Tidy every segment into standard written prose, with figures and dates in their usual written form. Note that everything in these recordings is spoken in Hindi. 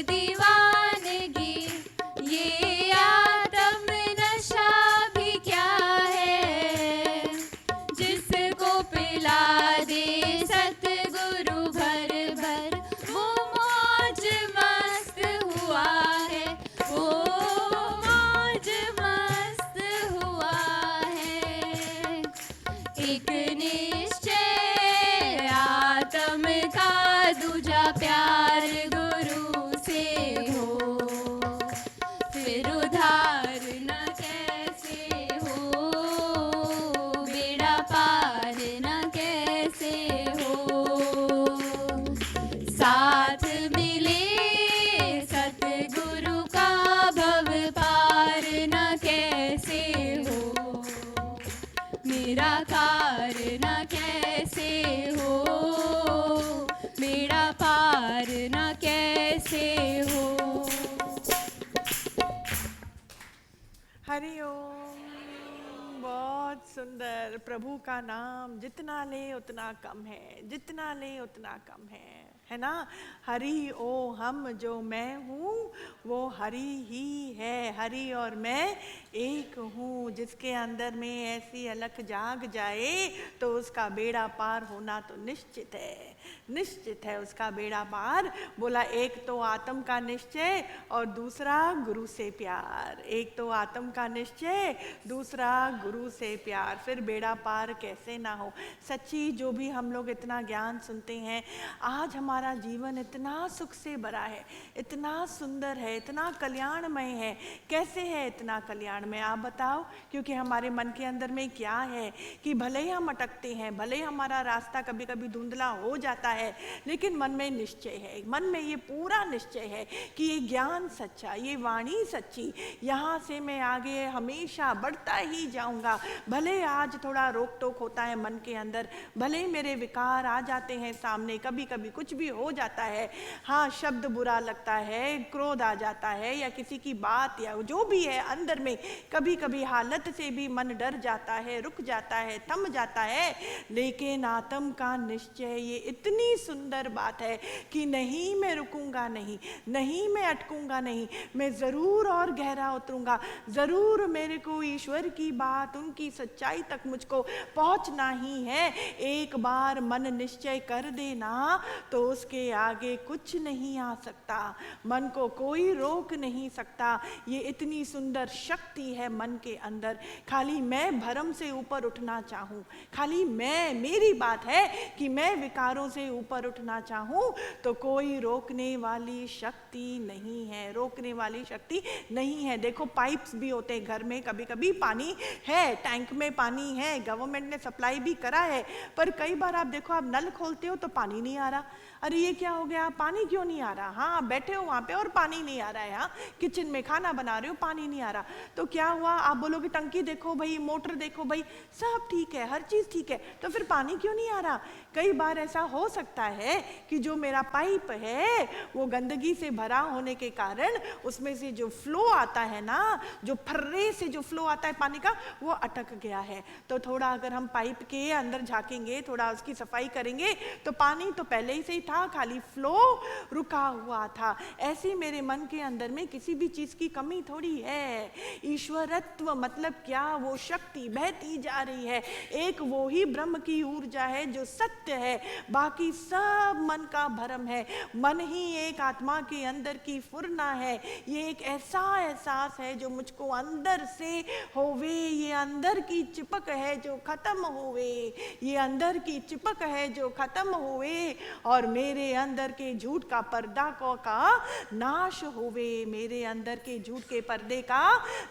दीवानगी, ये आत्म नशा भी क्या है, जिसको पिला दे सतगुरु भर भर, वो मौज मस्त हुआ है, वो मौज मस्त हुआ है। एक निश्चय आत्म का, दूजा प्यार गुरु से हो, फिर उधार न कैसे हो, बेड़ा पार न कैसे हो। साथ मिले सतगुरु का, भव पार न कैसे हो, मेरा कार न कैसे हो, मेरा पार न कैसे हो। हरि ओम। बहुत सुंदर। प्रभु का नाम जितना ले उतना कम है, जितना ले उतना कम है ना। हरि ओ हम, जो मैं हूँ वो हरि ही है। हरि और मैं एक हूँ। जिसके अंदर में ऐसी अलख जाग जाए तो उसका बेड़ा पार होना तो निश्चित है, निश्चित है उसका बेड़ा पार। बोला एक तो आत्म का निश्चय और दूसरा गुरु से प्यार। एक तो आत्म का निश्चय, दूसरा गुरु से प्यार, फिर बेड़ा पार कैसे ना हो। सच्ची जो भी हम लोग इतना ज्ञान सुनते हैं, आज हमारा जीवन इतना सुख से भरा है, इतना सुंदर है, इतना कल्याणमय है। कैसे है इतना कल्याणमय, आप बताओ। क्योंकि हमारे मन के अंदर में क्या है कि भले ही हम अटकते हैं, भले ही हमारा रास्ता कभी कभी धुंधला हो जाता है, लेकिन मन में निश्चय है, मन में ये पूरा निश्चय है कि ये ज्ञान सच्चा, ये वाणी सच्ची, यहाँ से मैं आगे हमेशा बढ़ता ही जाऊंगा। भले आज थोड़ा रोक टोक होता है मन के अंदर, भले ही मेरे विकार आ जाते हैं सामने, कभी कभी कुछ भी हो जाता है, हाँ शब्द बुरा लगता है, क्रोध आ जाता है, या किसी की बात या जो भी है अंदर में, कभी कभी हालत से भी मन डर जाता है, रुक जाता है, थम जाता है। लेकिन आत्म का निश्चय ये इतनी सुंदर बात है कि नहीं मैं रुकूंगा, नहीं नहीं मैं अटकूंगा, नहीं मैं ज़रूर और गहरा उतरूंगा, ज़रूर मेरे को ईश्वर की बात, उनकी सच्चाई तक मुझको पहुंचना ही है। एक बार मन निश्चय कर देना तो उसके आगे कुछ नहीं आ सकता, मन को कोई रोक नहीं सकता। ये इतनी सुंदर शक्ति है मन के अंदर। खाली मैं भरम से ऊपर उठना चाहूँ, खाली मैं, मेरी बात है कि मैं विकारों से ऊपर उठना चाहूँ तो कोई रोकने वाली शक्ति नहीं है, रोकने वाली शक्ति नहीं है। देखो पाइप्स भी होते हैं घर में, कभी कभी पानी है, टैंक में पानी है, गवर्नमेंट ने सप्लाई भी करा है, पर कई बार आप देखो आप नल खोलते हो तो पानी नहीं आ रहा। अरे ये क्या हो गया, पानी क्यों नहीं आ रहा? हाँ आप बैठे हो वहाँ पे और पानी नहीं आ रहा है, हाँ किचन में खाना बना रहे हो पानी नहीं आ रहा, तो क्या हुआ? आप बोलोगे टंकी देखो भाई, मोटर देखो भाई, सब ठीक है, हर चीज़ ठीक है, तो फिर पानी क्यों नहीं आ रहा? कई बार ऐसा हो सकता है कि जो मेरा पाइप है वो गंदगी से भरा होने के कारण उसमें से जो फ्लो आता है ना, जो फर्रे से जो फ्लो आता है पानी का, वो अटक गया है। तो थोड़ा अगर हम पाइप के अंदर झाँकेंगे, थोड़ा उसकी सफाई करेंगे तो पानी तो पहले ही से ही था, खाली फ्लो रुका हुआ था। ऐसे मेरे मन के अंदर में किसी भी चीज़ की कमी थोड़ी है। ईश्वरत्व मतलब क्या? वो शक्ति बहती जा रही है, एक वो ही ब्रह्म की ऊर्जा है जो सत्य है, बाकी सब मन का भ्रम है। मन ही एक आत्मा के अंदर की फुरना है। ये एक ऐसा एहसास है जो मुझको अंदर से होवे, ये अंदर की चिपक है जो खत्म होवे, ये अंदर की चिपक है जो खत्म होवे, और मेरे अंदर के झूठ का पर्दा को का नाश होवे, मेरे अंदर के झूठ के पर्दे का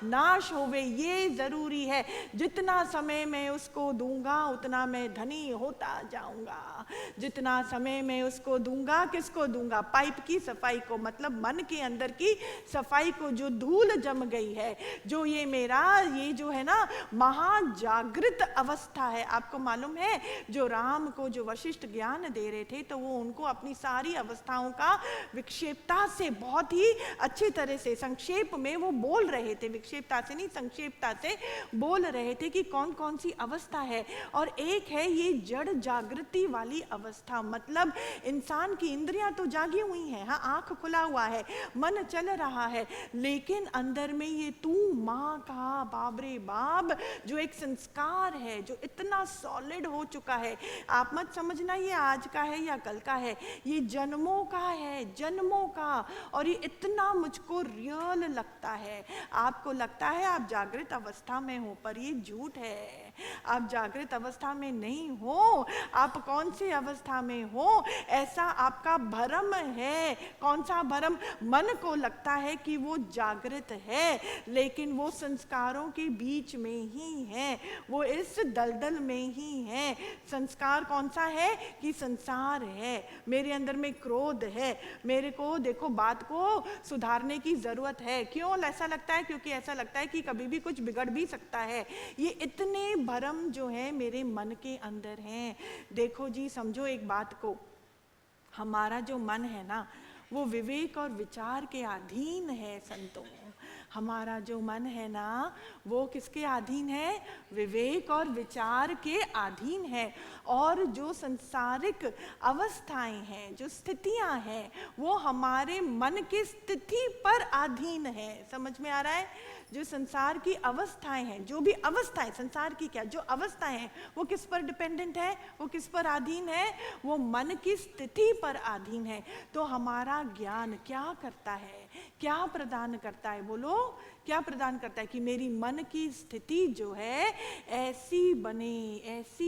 नाश होवे। ये जरूरी है। जितना समय मैं उसको दूंगा उतना मैं धनी होता जाऊंगा। जितना समय मैं उसको दूंगा, किसको दूंगा? पाइप की सफाई को, मतलब मन के अंदर की सफाई को। जो धूल जम गई है, जो ये मेरा ये जो है ना महाजागृत अवस्था है। आपको मालूम है जो राम को जो वशिष्ठ ज्ञान दे रहे थे तो वो उनको अपनी सारी अवस्थाओं का विक्षेपता से बहुत ही अच्छी तरह से संक्षेप में वो बोल रहे थे, विक्षेपता से नहीं संक्षेपता से बोल रहे थे कि कौन कौन सी अवस्था है। और एक है ये जड़ जागृति वाली अवस्था, अवस्था, मतलब इंसान की इंद्रियां तो जागी हुई हैं, हाँ आंख खुला हुआ है, मन चल रहा है, लेकिन अंदर में ये तू माँ का बाप रे बाप जो एक संस्कार है जो इतना सॉलिड हो चुका है, आप मत समझना ये आज का है या कल का है, ये जन्मों का है, जन्मों का। और ये इतना मुझको रियल लगता है। आपको लगता है आप जागृत अवस्था में हो, पर ये झूठ है। आप जागृत अवस्था में नहीं हो। आप कौन सी अवस्था में हो, ऐसा आपका भ्रम है। कौन सा भ्रम? मन को लगता है कि वो जागृत है, लेकिन वो संस्कारों के बीच में ही है, वो इस दलदल में ही है। संस्कार कौन सा है? कि संसार है, मेरे अंदर में क्रोध है, मेरे को देखो बात को सुधारने की जरूरत है। क्यों ऐसा लगता है? क्योंकि ऐसा लगता है कि कभी भी कुछ बिगड़ भी सकता है। ये इतने भ्रम जो है मेरे मन के अंदर हैं। देखो जी, समझो एक बात को, हमारा जो मन है ना वो विवेक और विचार के अधीन है संतों। हमारा जो मन है ना वो किसके अधीन है? विवेक और विचार के अधीन है। और जो संसारिक अवस्थाएं हैं, जो स्थितियां हैं, वो हमारे मन की स्थिति पर अधीन है। समझ में आ रहा है? जो संसार की अवस्थाएं हैं, जो भी अवस्थाएं, संसार की क्या जो अवस्थाएं हैं, वो किस पर डिपेंडेंट है? वो किस पर अधीन है? वो मन की स्थिति पर अधीन है। तो हमारा ज्ञान क्या करता है? क्या प्रदान करता है? बोलो, क्या प्रदान करता है? कि मेरी मन की स्थिति जो है ऐसी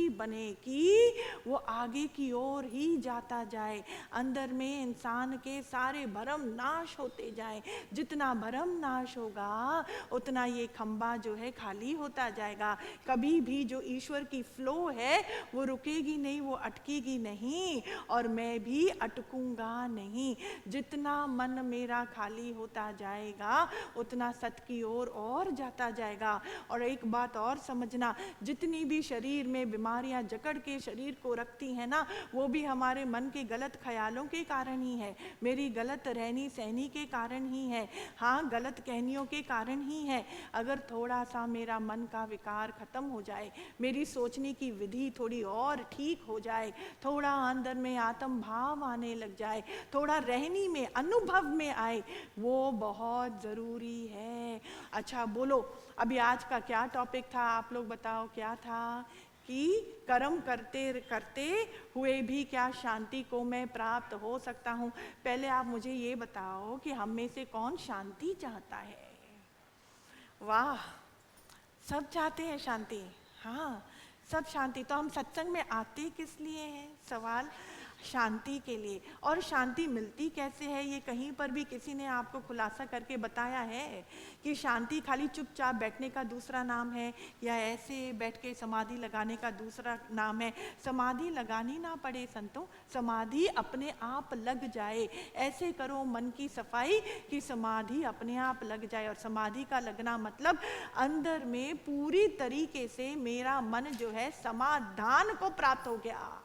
बने कि वो आगे की ओर ही जाता जाए, अंदर में इंसान के सारे भ्रम नाश होते जाए। जितना भ्रम नाश होगा उतना ये खंबा जो है खाली होता जाएगा। कभी भी जो ईश्वर की फ्लो है वो रुकेगी नहीं, वो अटकेगी नहीं, और मैं भी अटकूंगा नहीं। जितना मन मेरा खाली होता जाएगा उतना सत्य की ओर और जाता जाएगा। और एक बात और समझना, जितनी भी शरीर में बीमारियां जकड़ के शरीर को रखती हैं ना, वो भी हमारे मन के गलत ख्यालों के कारण ही है, मेरी गलत रहनी सहनी के कारण ही है, हाँ गलत कहनियों के कारण ही है। अगर थोड़ा सा मेरा मन का विकार खत्म हो जाए, मेरी सोचने की विधि थोड़ी और ठीक हो जाए, थोड़ा अंदर में आत्म भाव आने लग जाए, थोड़ा रहनी में अनुभव में आए, वो बहुत ज़रूरी है। अच्छा बोलो, अभी आज का क्या टॉपिक था? आप लोग बताओ क्या था? कि कर्म करते करते हुए भी क्या शांति को मैं प्राप्त हो सकता हूँ? पहले आप मुझे ये बताओ कि हम में से कौन शांति चाहता है? वाह, सब चाहते हैं शांति। हाँ, सब शांति। तो हम सत्संग में आते किस लिए हैं? सवाल शांति के लिए। और शांति मिलती कैसे है? ये कहीं पर भी किसी ने आपको खुलासा करके बताया है कि शांति खाली चुपचाप बैठने का दूसरा नाम है, या ऐसे बैठ के समाधि लगाने का दूसरा नाम है? समाधि लगानी ना पड़े संतों, समाधि अपने आप लग जाए। ऐसे करो मन की सफाई कि समाधि अपने आप लग जाए। और समाधि का लगना मतलब अंदर में पूरी तरीके से मेरा मन जो है समाधान को प्राप्त हो गया।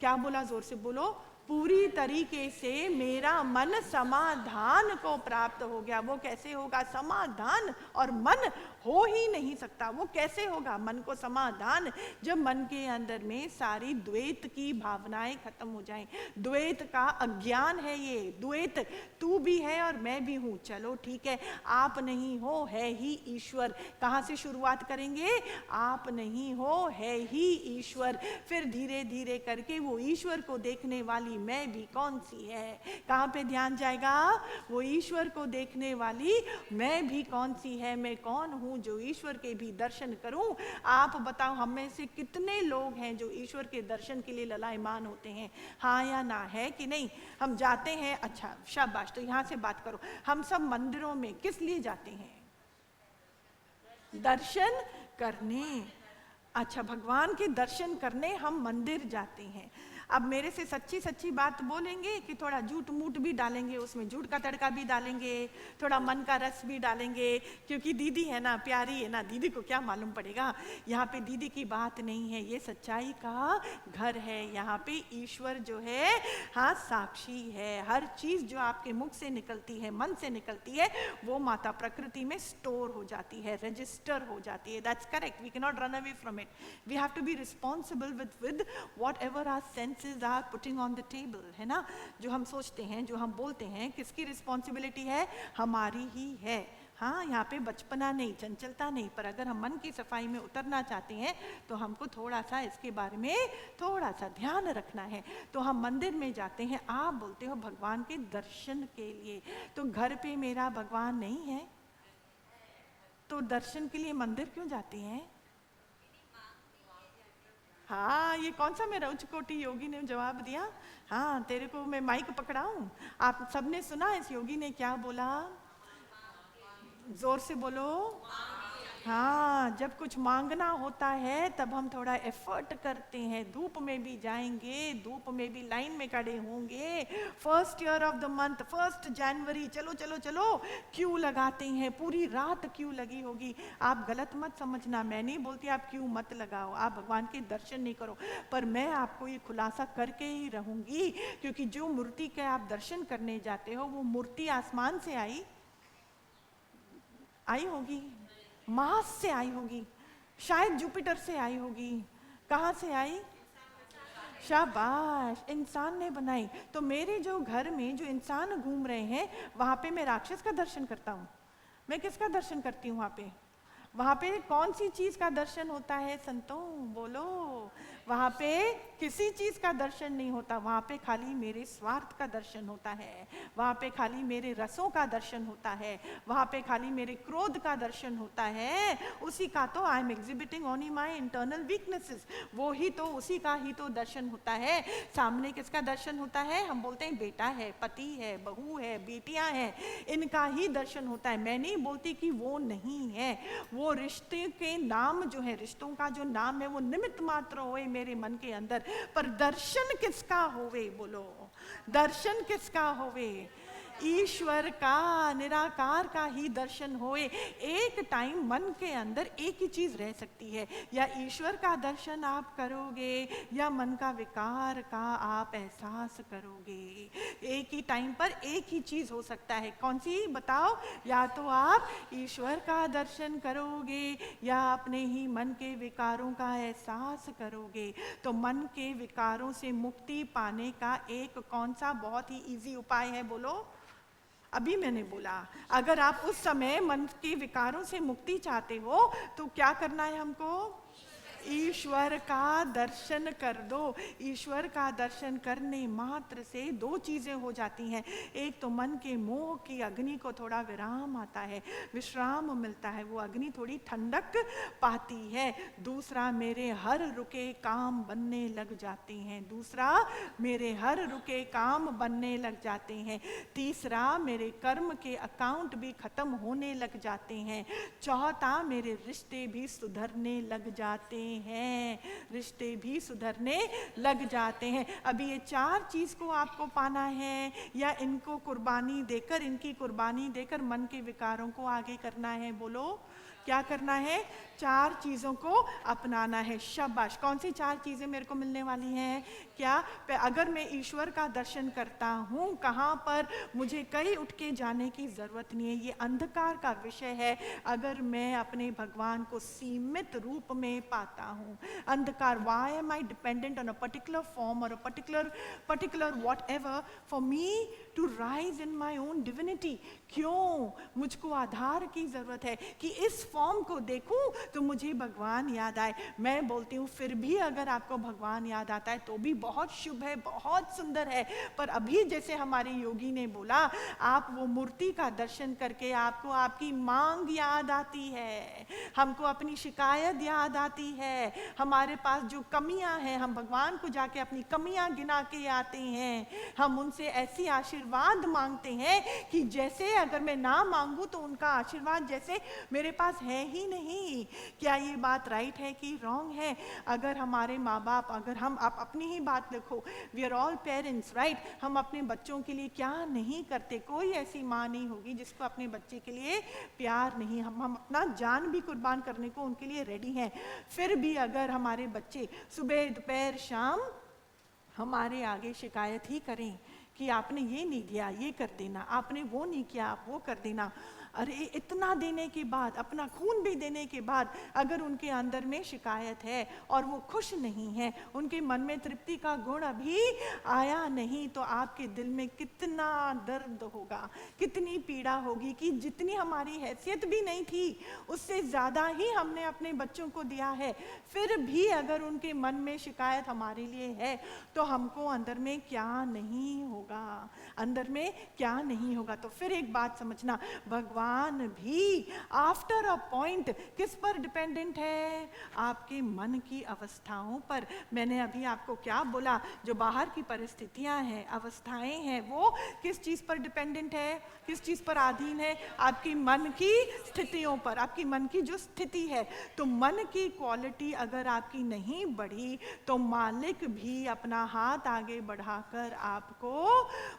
क्या बोला? जोर से बोलो। पूरी तरीके से मेरा मन समाधान को प्राप्त हो गया। वो कैसे होगा समाधान? और मन हो ही नहीं सकता। वो कैसे होगा मन को समाधान? जब मन के अंदर में सारी द्वैत की भावनाएं खत्म हो जाएं। द्वैत का अज्ञान है ये। द्वैत, तू भी है और मैं भी हूँ, चलो ठीक है, आप नहीं हो, है ही ईश्वर। कहाँ से शुरुआत करेंगे? आप नहीं हो, है ही ईश्वर। फिर धीरे धीरे करके वो ईश्वर को देखने वाली मैं भी कौन सी है? कहाँ पे ध्यान जाएगा? वो ईश्वर को देखने वाली मैं भी कौन सी है? मैं कौन हूँ जो ईश्वर के भी दर्शन करूं? आप बताओ, हम में से कितने लोग हैं जो ईश्वर के दर्शन के लिए ललायमान होते हैं? हाँ या ना? है कि नहीं? हम जाते हैं। अच्छा शाबाश, तो यहाँ से बात करो। हम सब मंदिरों में किस लिए जाते हैं? दर्शन करने। अच्छा, भगवान के दर्शन करने हम मंदिर जाते हैं। अब मेरे से सच्ची सच्ची बात बोलेंगे कि थोड़ा झूठ मूठ भी डालेंगे, उसमें झूठ का तड़का भी डालेंगे, थोड़ा मन का रस भी डालेंगे, क्योंकि दीदी है ना, प्यारी है ना, दीदी को क्या मालूम पड़ेगा? यहाँ पे दीदी की बात नहीं है, ये सच्चाई का घर है। यहाँ पे ईश्वर जो है हाँ साक्षी है। हर चीज़ जो आपके मुख से निकलती है, मन से निकलती है, वो माता प्रकृति में स्टोर हो जाती है, रजिस्टर हो जाती है। That's correct, we can not run away from it. We have to be responsible with whatever our senses sentences are putting on the table, है ना। जो हम सोचते हैं, जो हम बोलते हैं, किसकी रिस्पॉन्सिबिलिटी है? हमारी ही है। हाँ, यहाँ पे बचपना नहीं, चंचलता नहीं, पर अगर हम मन की सफाई में उतरना चाहते हैं तो हमको थोड़ा सा इसके बारे में थोड़ा सा ध्यान रखना है। तो हम मंदिर में जाते हैं, आप बोलते हो भगवान के दर्शन के लिए, तो घर पे मेरा भगवान नहीं है तो दर्शन के लिए मंदिर क्यों जाते हैं? हाँ, ये कौन सा मेरा उच्च कोटि योगी ने जवाब दिया? हाँ, तेरे को मैं माइक पकड़ाऊं? आप सबने सुना इस योगी ने क्या बोला? जोर से बोलो। हाँ, जब कुछ मांगना होता है तब हम थोड़ा एफर्ट करते हैं, धूप में भी जाएंगे, धूप में भी लाइन में खड़े होंगे, first year of the month, 1 जनवरी, चलो चलो चलो क्यू लगाते हैं, पूरी रात क्यू लगी होगी। आप गलत मत समझना, मैं नहीं बोलती आप क्यू मत लगाओ, आप भगवान के दर्शन नहीं करो, पर मैं आपको ये खुलासा करके ही रहूंगी, क्योंकि जो मूर्ति के आप दर्शन करने जाते हो वो मूर्ति आसमान से आई होगी, मार्स से आई होगी, शायद जुपिटर से आई होगी, कहाँ से आई? शाबाश, इंसान ने बनाई। तो मेरे जो घर में जो इंसान घूम रहे हैं वहां पे मैं राक्षस का दर्शन करता हूँ? मैं किसका दर्शन करती हूँ वहां पे? वहां पे कौन सी चीज का दर्शन होता है संतों? बोलो। वहां पे किसी चीज का दर्शन नहीं होता, वहां पे खाली मेरे स्वार्थ का दर्शन होता है, वहां पे खाली मेरे रसों का दर्शन होता है, वहां पे खाली मेरे क्रोध का दर्शन होता है। उसी का तो I am exhibiting only my internal weaknesses, वो ही तो, उसी का ही तो दर्शन होता है। सामने किसका दर्शन होता है? हम बोलते हैं बेटा है, पति है, बहू है, बेटियां हैं, इनका ही दर्शन होता है। मैं नहीं बोलती कि वो नहीं है, वो रिश्ते के नाम जो है, रिश्तों का जो नाम है वो निमित्त मात्र होए मेरे मन के अंदर, पर दर्शन किसका होवे? बोलो, दर्शन किसका होवे? ईश्वर का, निराकार का ही दर्शन होए। एक टाइम मन के अंदर एक ही चीज रह सकती है, या ईश्वर का दर्शन आप करोगे या मन का विकार का आप एहसास करोगे। एक ही टाइम पर एक ही चीज हो सकता है, कौन सी बताओ? या तो आप ईश्वर का दर्शन करोगे या अपने ही मन के विकारों का एहसास करोगे। तो मन के विकारों से मुक्ति पाने का एक कौन सा बहुत ही इजी उपाय है? बोलो। अभी मैंने बोला, अगर आप उस समय मन के विकारों से मुक्ति चाहते हो तो क्या करना है हमको? ईश्वर का दर्शन कर दो। ईश्वर का दर्शन करने मात्र से दो चीजें हो जाती हैं, एक तो मन के मोह की अग्नि को थोड़ा विराम आता है, विश्राम मिलता है, वो अग्नि थोड़ी ठंडक पाती है। दूसरा, मेरे हर रुके काम बनने लग जाते हैं। दूसरा, मेरे हर रुके काम बनने लग जाते हैं। तीसरा, मेरे कर्म के अकाउंट भी खत्म होने लग जाते हैं। चौथा, मेरे रिश्ते भी सुधरने लग जाते हैं, रिश्ते भी सुधरने लग जाते हैं। अभी ये चार चीज को आपको पाना है, या इनको कुर्बानी देकर, इनकी कुर्बानी देकर मन के विकारों को आगे करना है? बोलो, क्या करना है? चार चीजों को अपनाना है। शाबाश। कौन सी चार चीजें मेरे को मिलने वाली हैं? क्या? अगर मैं ईश्वर का दर्शन करता हूँ, कहाँ पर? मुझे कहीं उठ के जाने की जरूरत नहीं है, ये अंधकार का विषय है। अगर मैं अपने भगवान को सीमित रूप में पाता हूँ, अंधकार, why am I dependent on a particular form or a particular whatever for me to rise in my own divinity? क्यों मुझको आधार की जरूरत है कि इस फॉर्म को देखूं तो मुझे भगवान याद आए। मैं बोलती हूँ, फिर भी अगर आपको भगवान याद आता है तो भी बहुत शुभ है, बहुत सुंदर है, पर अभी जैसे हमारे योगी ने बोला, आप वो मूर्ति का दर्शन करके आपको आपकी मांग याद आती है, हमको अपनी शिकायत याद आती है, हमारे पास जो कमियां हैं, हम भगवान को जाके अपनी कमियां गिना के आते हैं, हम उनसे ऐसी आशीर्वाद मांगते हैं कि जैसे अगर मैं ना मांगू तो उनका आशीर्वाद जैसे मेरे पास है ही नहीं। क्या ये बात राइट है कि रॉन्ग है? अगर हमारे माँ बाप, अगर हम, आप अपनी ही बात देखो, we are all parents, right? हम अपने बच्चों के लिए क्या नहीं करते? कोई ऐसी माँ नहीं होगी जिसको अपने बच्चे के लिए प्यार नहीं, हम अपना जान भी कुर्बान करने को उनके लिए रेडी हैं। फिर भी अगर हमारे बच्चे सुबह दोपहर शाम हमारे आगे शिकायत ही करें कि आपने ये नहीं दिया, ये कर देना, आपने वो नहीं किया, आप वो कर देना। अरे इतना देने के बाद, अपना खून भी देने के बाद, अगर उनके अंदर में शिकायत है और वो खुश नहीं है, उनके मन में तृप्ति का गुण अभी आया नहीं, तो आपके दिल में कितना दर्द होगा, कितनी पीड़ा होगी कि जितनी हमारी हैसियत भी नहीं थी उससे ज़्यादा ही हमने अपने बच्चों को दिया है, फिर भी अगर उनके मन में शिकायत हमारे लिए है तो हमको अंदर में क्या नहीं होगा, अंदर में क्या नहीं होगा। तो फिर एक बात समझना, भगवान भी आफ्टर अ पॉइंट किस पर डिपेंडेंट है? आपके मन की अवस्थाओं पर। मैंने अभी आपको क्या बोला, जो बाहर की परिस्थितियां हैं, अवस्थाएं हैं, वो किस चीज़ पर डिपेंडेंट है, किस चीज़ पर अधीन है? आपकी मन की स्थितियों पर, आपकी मन की जो स्थिति है। तो मन की क्वालिटी अगर आपकी नहीं बढ़ी तो मालिक भी अपना हाथ आगे बढ़ाकर आपको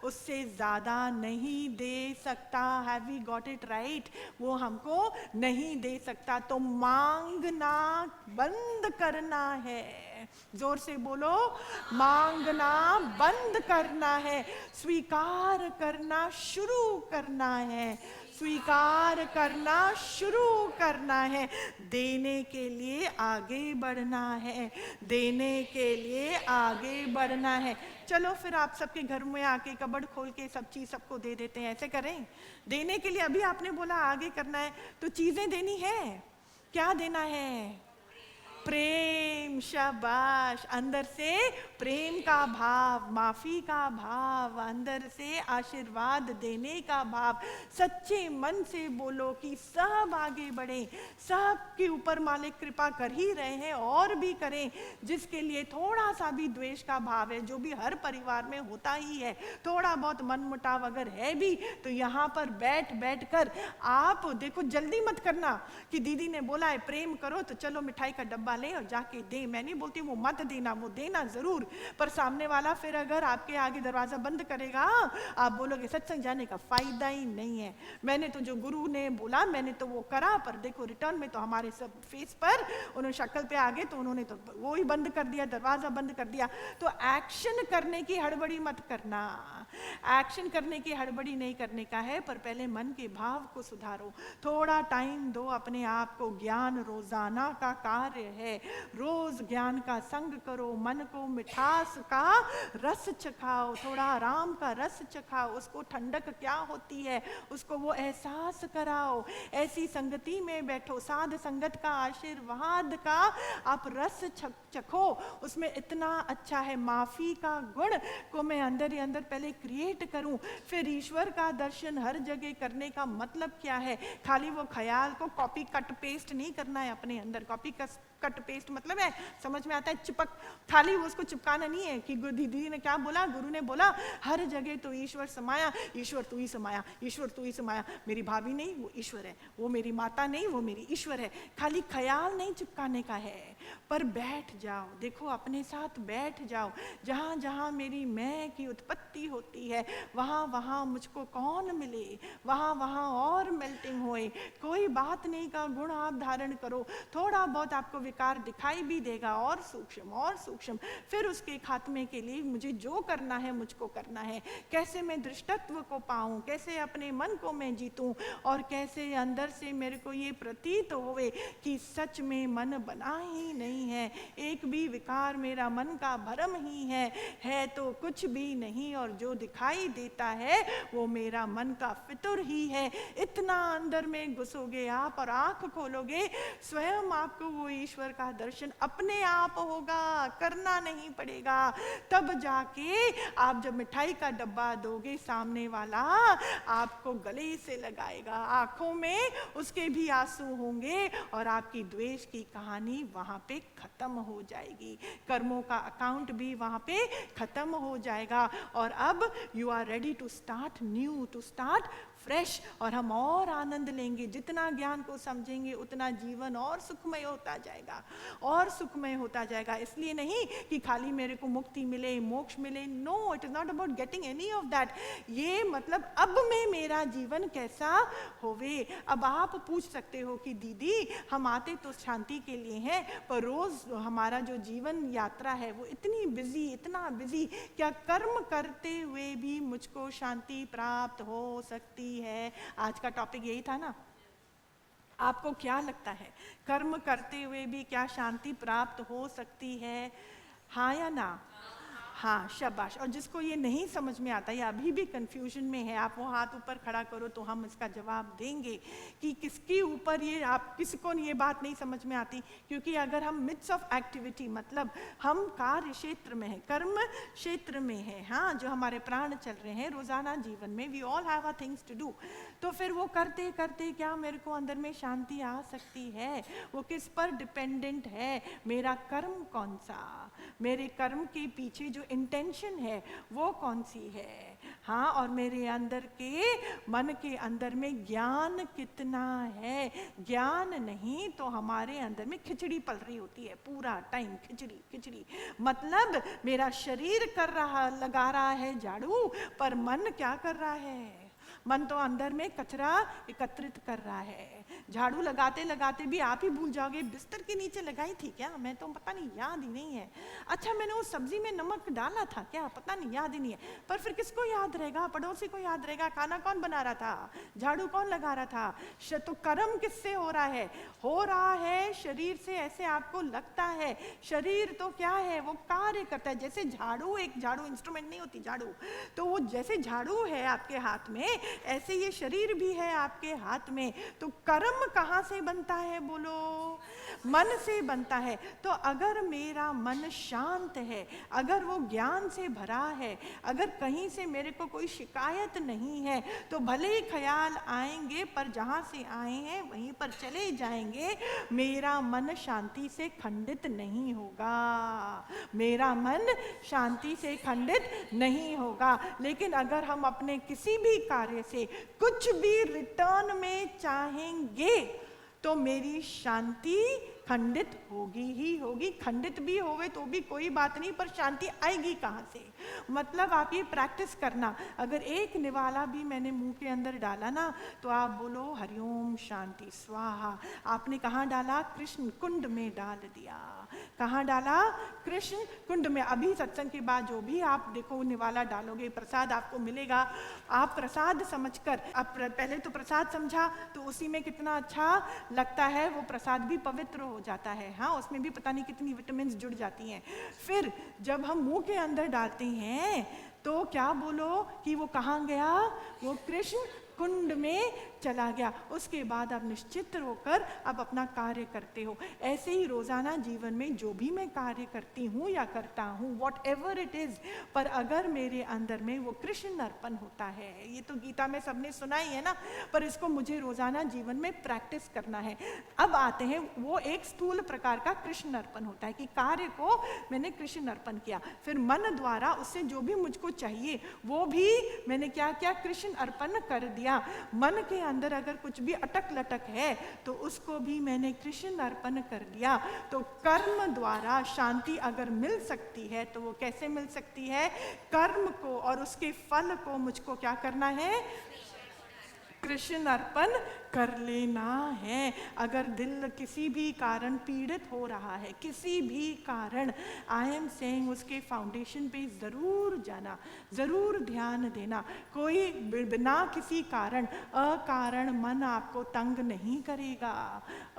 उससे ज़्यादा नहीं दे सकता। Have we got it right? वो हमको नहीं दे सकता। तो मांगना बंद करना है। जोर से बोलो, मांगना बंद करना है, स्वीकार करना शुरू करना है, स्वीकार करना शुरू करना है, देने के लिए आगे बढ़ना है, देने के लिए आगे बढ़ना है। चलो फिर आप सबके घर में आके कबर्ड खोल के सब चीज़ सबको दे देते हैं, ऐसे करें? देने के लिए अभी आपने बोला आगे करना है, तो चीज़ें देनी है। क्या देना है? प्रेम। शाबाश। अंदर से प्रेम का भाव, माफी का भाव, अंदर से आशीर्वाद देने का भाव। सच्चे मन से बोलो कि सब आगे बढ़े, सब के ऊपर मालिक कृपा कर ही रहे हैं और भी करें। जिसके लिए थोड़ा सा भी द्वेष का भाव है, जो भी हर परिवार में होता ही है, थोड़ा बहुत मनमुटाव अगर है भी, तो यहाँ पर बैठ बैठ कर आप देखो, जल्दी मत करना कि दीदी ने बोला है प्रेम करो तो चलो मिठाई का डब्बा ले और जाके दे। मैं नहीं बोलती वो मत देना, वो देना जरूर, पर सामने वाला फिर अगर आपके आगे दरवाजा बंद करेगा, आप बोलोगे सत्संग जाने का फायदा ही नहीं है, मैंने तो जो गुरु ने बोला मैंने तो वो करा, पर देखो रिटर्न में तो हमारे सब फेस पर उन्होंने शक्ल पे आ गए, तो उन्होंने तो वो ही बंद कर दिया, दरवाजा बंद कर दिया। तो एक्शन करने की हड़बड़ी मत करना, एक्शन करने की हड़बड़ी नहीं करने का है, पर पहले मन के भाव को सुधारो, थोड़ा टाइम दो अपने आप को। ज्ञान रोजाना का कार्य है, रोज ज्ञान का संग करो, मन को मिठास का रस चखाओ, थोड़ा आराम का रस चखाओ, उसको ठंडक क्या होती है उसको वो एहसास कराओ। ऐसी संगति में बैठो, साध संगत का आशीर्वाद का आप रस चखो, उसमें इतना अच्छा है। माफी का गुण को मैं अंदर ही अंदर पहले क्रिएट करूं, फिर ईश्वर का दर्शन हर जगह करने का मतलब क्या है? खाली वो ख्याल को कॉपी कट पेस्ट नहीं करना है अपने अंदर। कॉपी कट पेस्ट मतलब है, समझ में आता है, चिपक, खाली वो उसको चिपकाना नहीं है कि दीदी ने क्या बोला, गुरु ने बोला, हर जगह तो ईश्वर समाया, ईश्वर तू ही समाया, ईश्वर तू ही समाया। मेरी भाभी नहीं, वो ईश्वर है, वो मेरी माता नहीं, वो मेरी ईश्वर है। खाली ख्याल नहीं चिपकाने का है, पर बैठ जाओ, देखो अपने साथ बैठ जाओ, जहाँ जहाँ मेरी मैं की उत्पत्ति होती है वहाँ वहाँ मुझको कौन मिले, वहाँ वहाँ और मेल्टिंग होए। कोई बात नहीं का गुण आप धारण करो, थोड़ा बहुत आपको विकार दिखाई भी देगा, और सूक्ष्म और सूक्ष्म। फिर उसके खात्मे के लिए मुझे जो करना है मुझको करना है। कैसे मैं दृष्टत्व को पाऊं, कैसे अपने मन को मैं जीतूं, और कैसे अंदर से मेरे को ये प्रतीत होवे कि सच में मन बना ही नहीं है, एक भी विकार मेरा मन का भ्रम ही है तो कुछ भी नहीं, और जो दिखाई देता है वो मेरा मन का फितुर ही है। इतना अंदर में घुसोगे आप और आंख खोलोगे, स्वयं आपको वो ईश्वर का दर्शन अपने आप होगा, करना नहीं पड़ेगा। तब जाके आप जब मिठाई का डब्बा दोगे, सामने वाला आपको गले से लगाएगा, आंखों में उसके भी आंसू होंगे, और आपकी द्वेष की कहानी वहां पे खत्म हो जाएगी, कर्मों का अकाउंट भी वहां पे खत्म हो जाएगा। और अब you are ready to start new, to start fresh, और हम और आनंद लेंगे। जितना ज्ञान को समझेंगे उतना जीवन और सुखमय होता जाएगा। जाएगा और सुखमय होता जाएगा। इसलिए नहीं कि खाली मेरे को मुक्ति मिले, मोक्ष मिले, no, it is not about getting any of that. ये मतलब अब में मेरा जीवन कैसा होवे। अब आप पूछ सकते हो कि दीदी हम आते तो शांति के लिए हैं, पर रोज हमारा जो जीवन यात्रा है वो इतनी बिजी, इतना बिजी, क्या कर्म करते हुए भी मुझको शांति प्राप्त हो सकती है? आज का टॉपिक यही था ना। आपको क्या लगता है, कर्म करते हुए भी क्या शांति प्राप्त हो सकती है? हाँ या ना? हाँ, शाबाश। और जिसको ये नहीं समझ में आता या अभी भी कंफ्यूजन में है, आप वो हाथ ऊपर खड़ा करो तो हम इसका जवाब देंगे कि किसके ऊपर ये, आप किसको ये बात नहीं समझ में आती। क्योंकि अगर हम मिड्स ऑफ एक्टिविटी, मतलब हम कार्य क्षेत्र में है, कर्म क्षेत्र में है, हाँ, जो हमारे प्राण चल रहे हैं रोजाना जीवन में, we all have a things to do, तो फिर वो करते करते क्या मेरे को अंदर में शांति आ सकती है? वो किस पर डिपेंडेंट है? मेरा कर्म कौन सा, मेरे कर्म के पीछे जो इंटेंशन है वो कौन सी है? हाँ, और मेरे अंदर के मन के अंदर में ज्ञान कितना है? ज्ञान नहीं तो हमारे अंदर में खिचड़ी पल रही होती है पूरा टाइम, खिचड़ी खिचड़ी। मतलब मेरा शरीर लगा रहा है झाड़ू, पर मन क्या कर रहा है? मन तो अंदर में कचरा एकत्रित कर रहा है। झाड़ू लगाते लगाते भी आप ही भूल जाओगे बिस्तर के नीचे लगाई थी क्या, मैं तो पता नहीं, याद ही नहीं है। अच्छा, मैंने उस सब्जी में नमक डाला था क्या, पता नहीं, याद ही नहीं है। पर फिर किसको याद रहेगा? पड़ोसी को याद रहेगा। खाना कौन बना रहा था? झाड़ू कौन लगा रहा था? तो कर्म किससे हो रहा है? हो रहा है शरीर से, ऐसे आपको लगता है। शरीर तो क्या है, वो कार्य करता है। जैसे झाड़ू, एक झाड़ू इंस्ट्रूमेंट नहीं होती झाड़ू, तो वो जैसे झाड़ू है आपके हाथ में, ऐसे ये शरीर भी है आपके हाथ में। तो कर्म कहाँ से बनता है बोलो? मन से बनता है। तो अगर मेरा मन शांत है, अगर वो ज्ञान से भरा है, अगर कहीं से मेरे को कोई शिकायत नहीं है, तो भले ही ख्याल आएंगे पर जहाँ से आए हैं वहीं पर चले जाएंगे। मेरा मन शांति से खंडित नहीं होगा, मेरा मन शांति से खंडित नहीं होगा। लेकिन अगर हम अपने किसी भी कार्य से कुछ भी रिटर्न में चाहेंगे तो मेरी शांति खंडित होगी ही होगी। खंडित भी होवे तो भी कोई बात नहीं, पर शांति आएगी कहाँ से? मतलब आप ये प्रैक्टिस करना, अगर एक निवाला भी मैंने मुंह के अंदर डाला ना, तो आप बोलो हरिओम शांति स्वाहा। आपने कहाँ डाला? कृष्ण कुंड में डाल दिया। कहाँ डाला? कृष्ण कुंड में। अभी सत्संग के बाद जो भी आप देखो निवाला डालोगे, प्रसाद आपको मिलेगा। आप प्रसाद समझकर, अब पहले तो प्रसाद समझा तो उसी में कितना अच्छा लगता है, वो प्रसाद भी पवित्र हो जाता है। हाँ, उसमें भी पता नहीं कितनी विटामिन जुड़ जाती हैं। फिर जब हम मुंह के अंदर डालते हैं तो क्या बोलो कि वो कहाँ गया? वो कृष्ण कुंड में चला गया। उसके बाद आप निश्चित होकर अब अपना कार्य करते हो। ऐसे ही रोजाना जीवन में जो भी मैं कार्य करती हूँ या करता हूँ, वॉट एवर इट इज, पर अगर मेरे अंदर में वो कृष्ण अर्पण होता है, ये तो गीता में सबने सुना ही है ना, पर इसको मुझे रोजाना जीवन में प्रैक्टिस करना है। अब आते हैं, वो एक स्थूल प्रकार का कृष्ण अर्पण होता है कि कार्य को मैंने कृष्ण अर्पण किया, फिर मन द्वारा उससे जो भी मुझको चाहिए वो भी मैंने क्या किया? कृष्ण अर्पण कर दिया। मन के अंदर अगर कुछ भी अटक लटक है तो उसको भी मैंने कृष्ण अर्पण कर दिया। तो कर्म द्वारा शांति अगर मिल सकती है तो वो कैसे मिल सकती है? कर्म को और उसके फल को मुझको क्या करना है? कृष्ण अर्पण कर लेना है। अगर दिल किसी भी कारण पीड़ित हो रहा है, किसी भी कारण, आई एम सेइंग उसके फाउंडेशन पे ज़रूर जाना, ज़रूर ध्यान देना। कोई बिना किसी कारण, अकारण मन आपको तंग नहीं करेगा,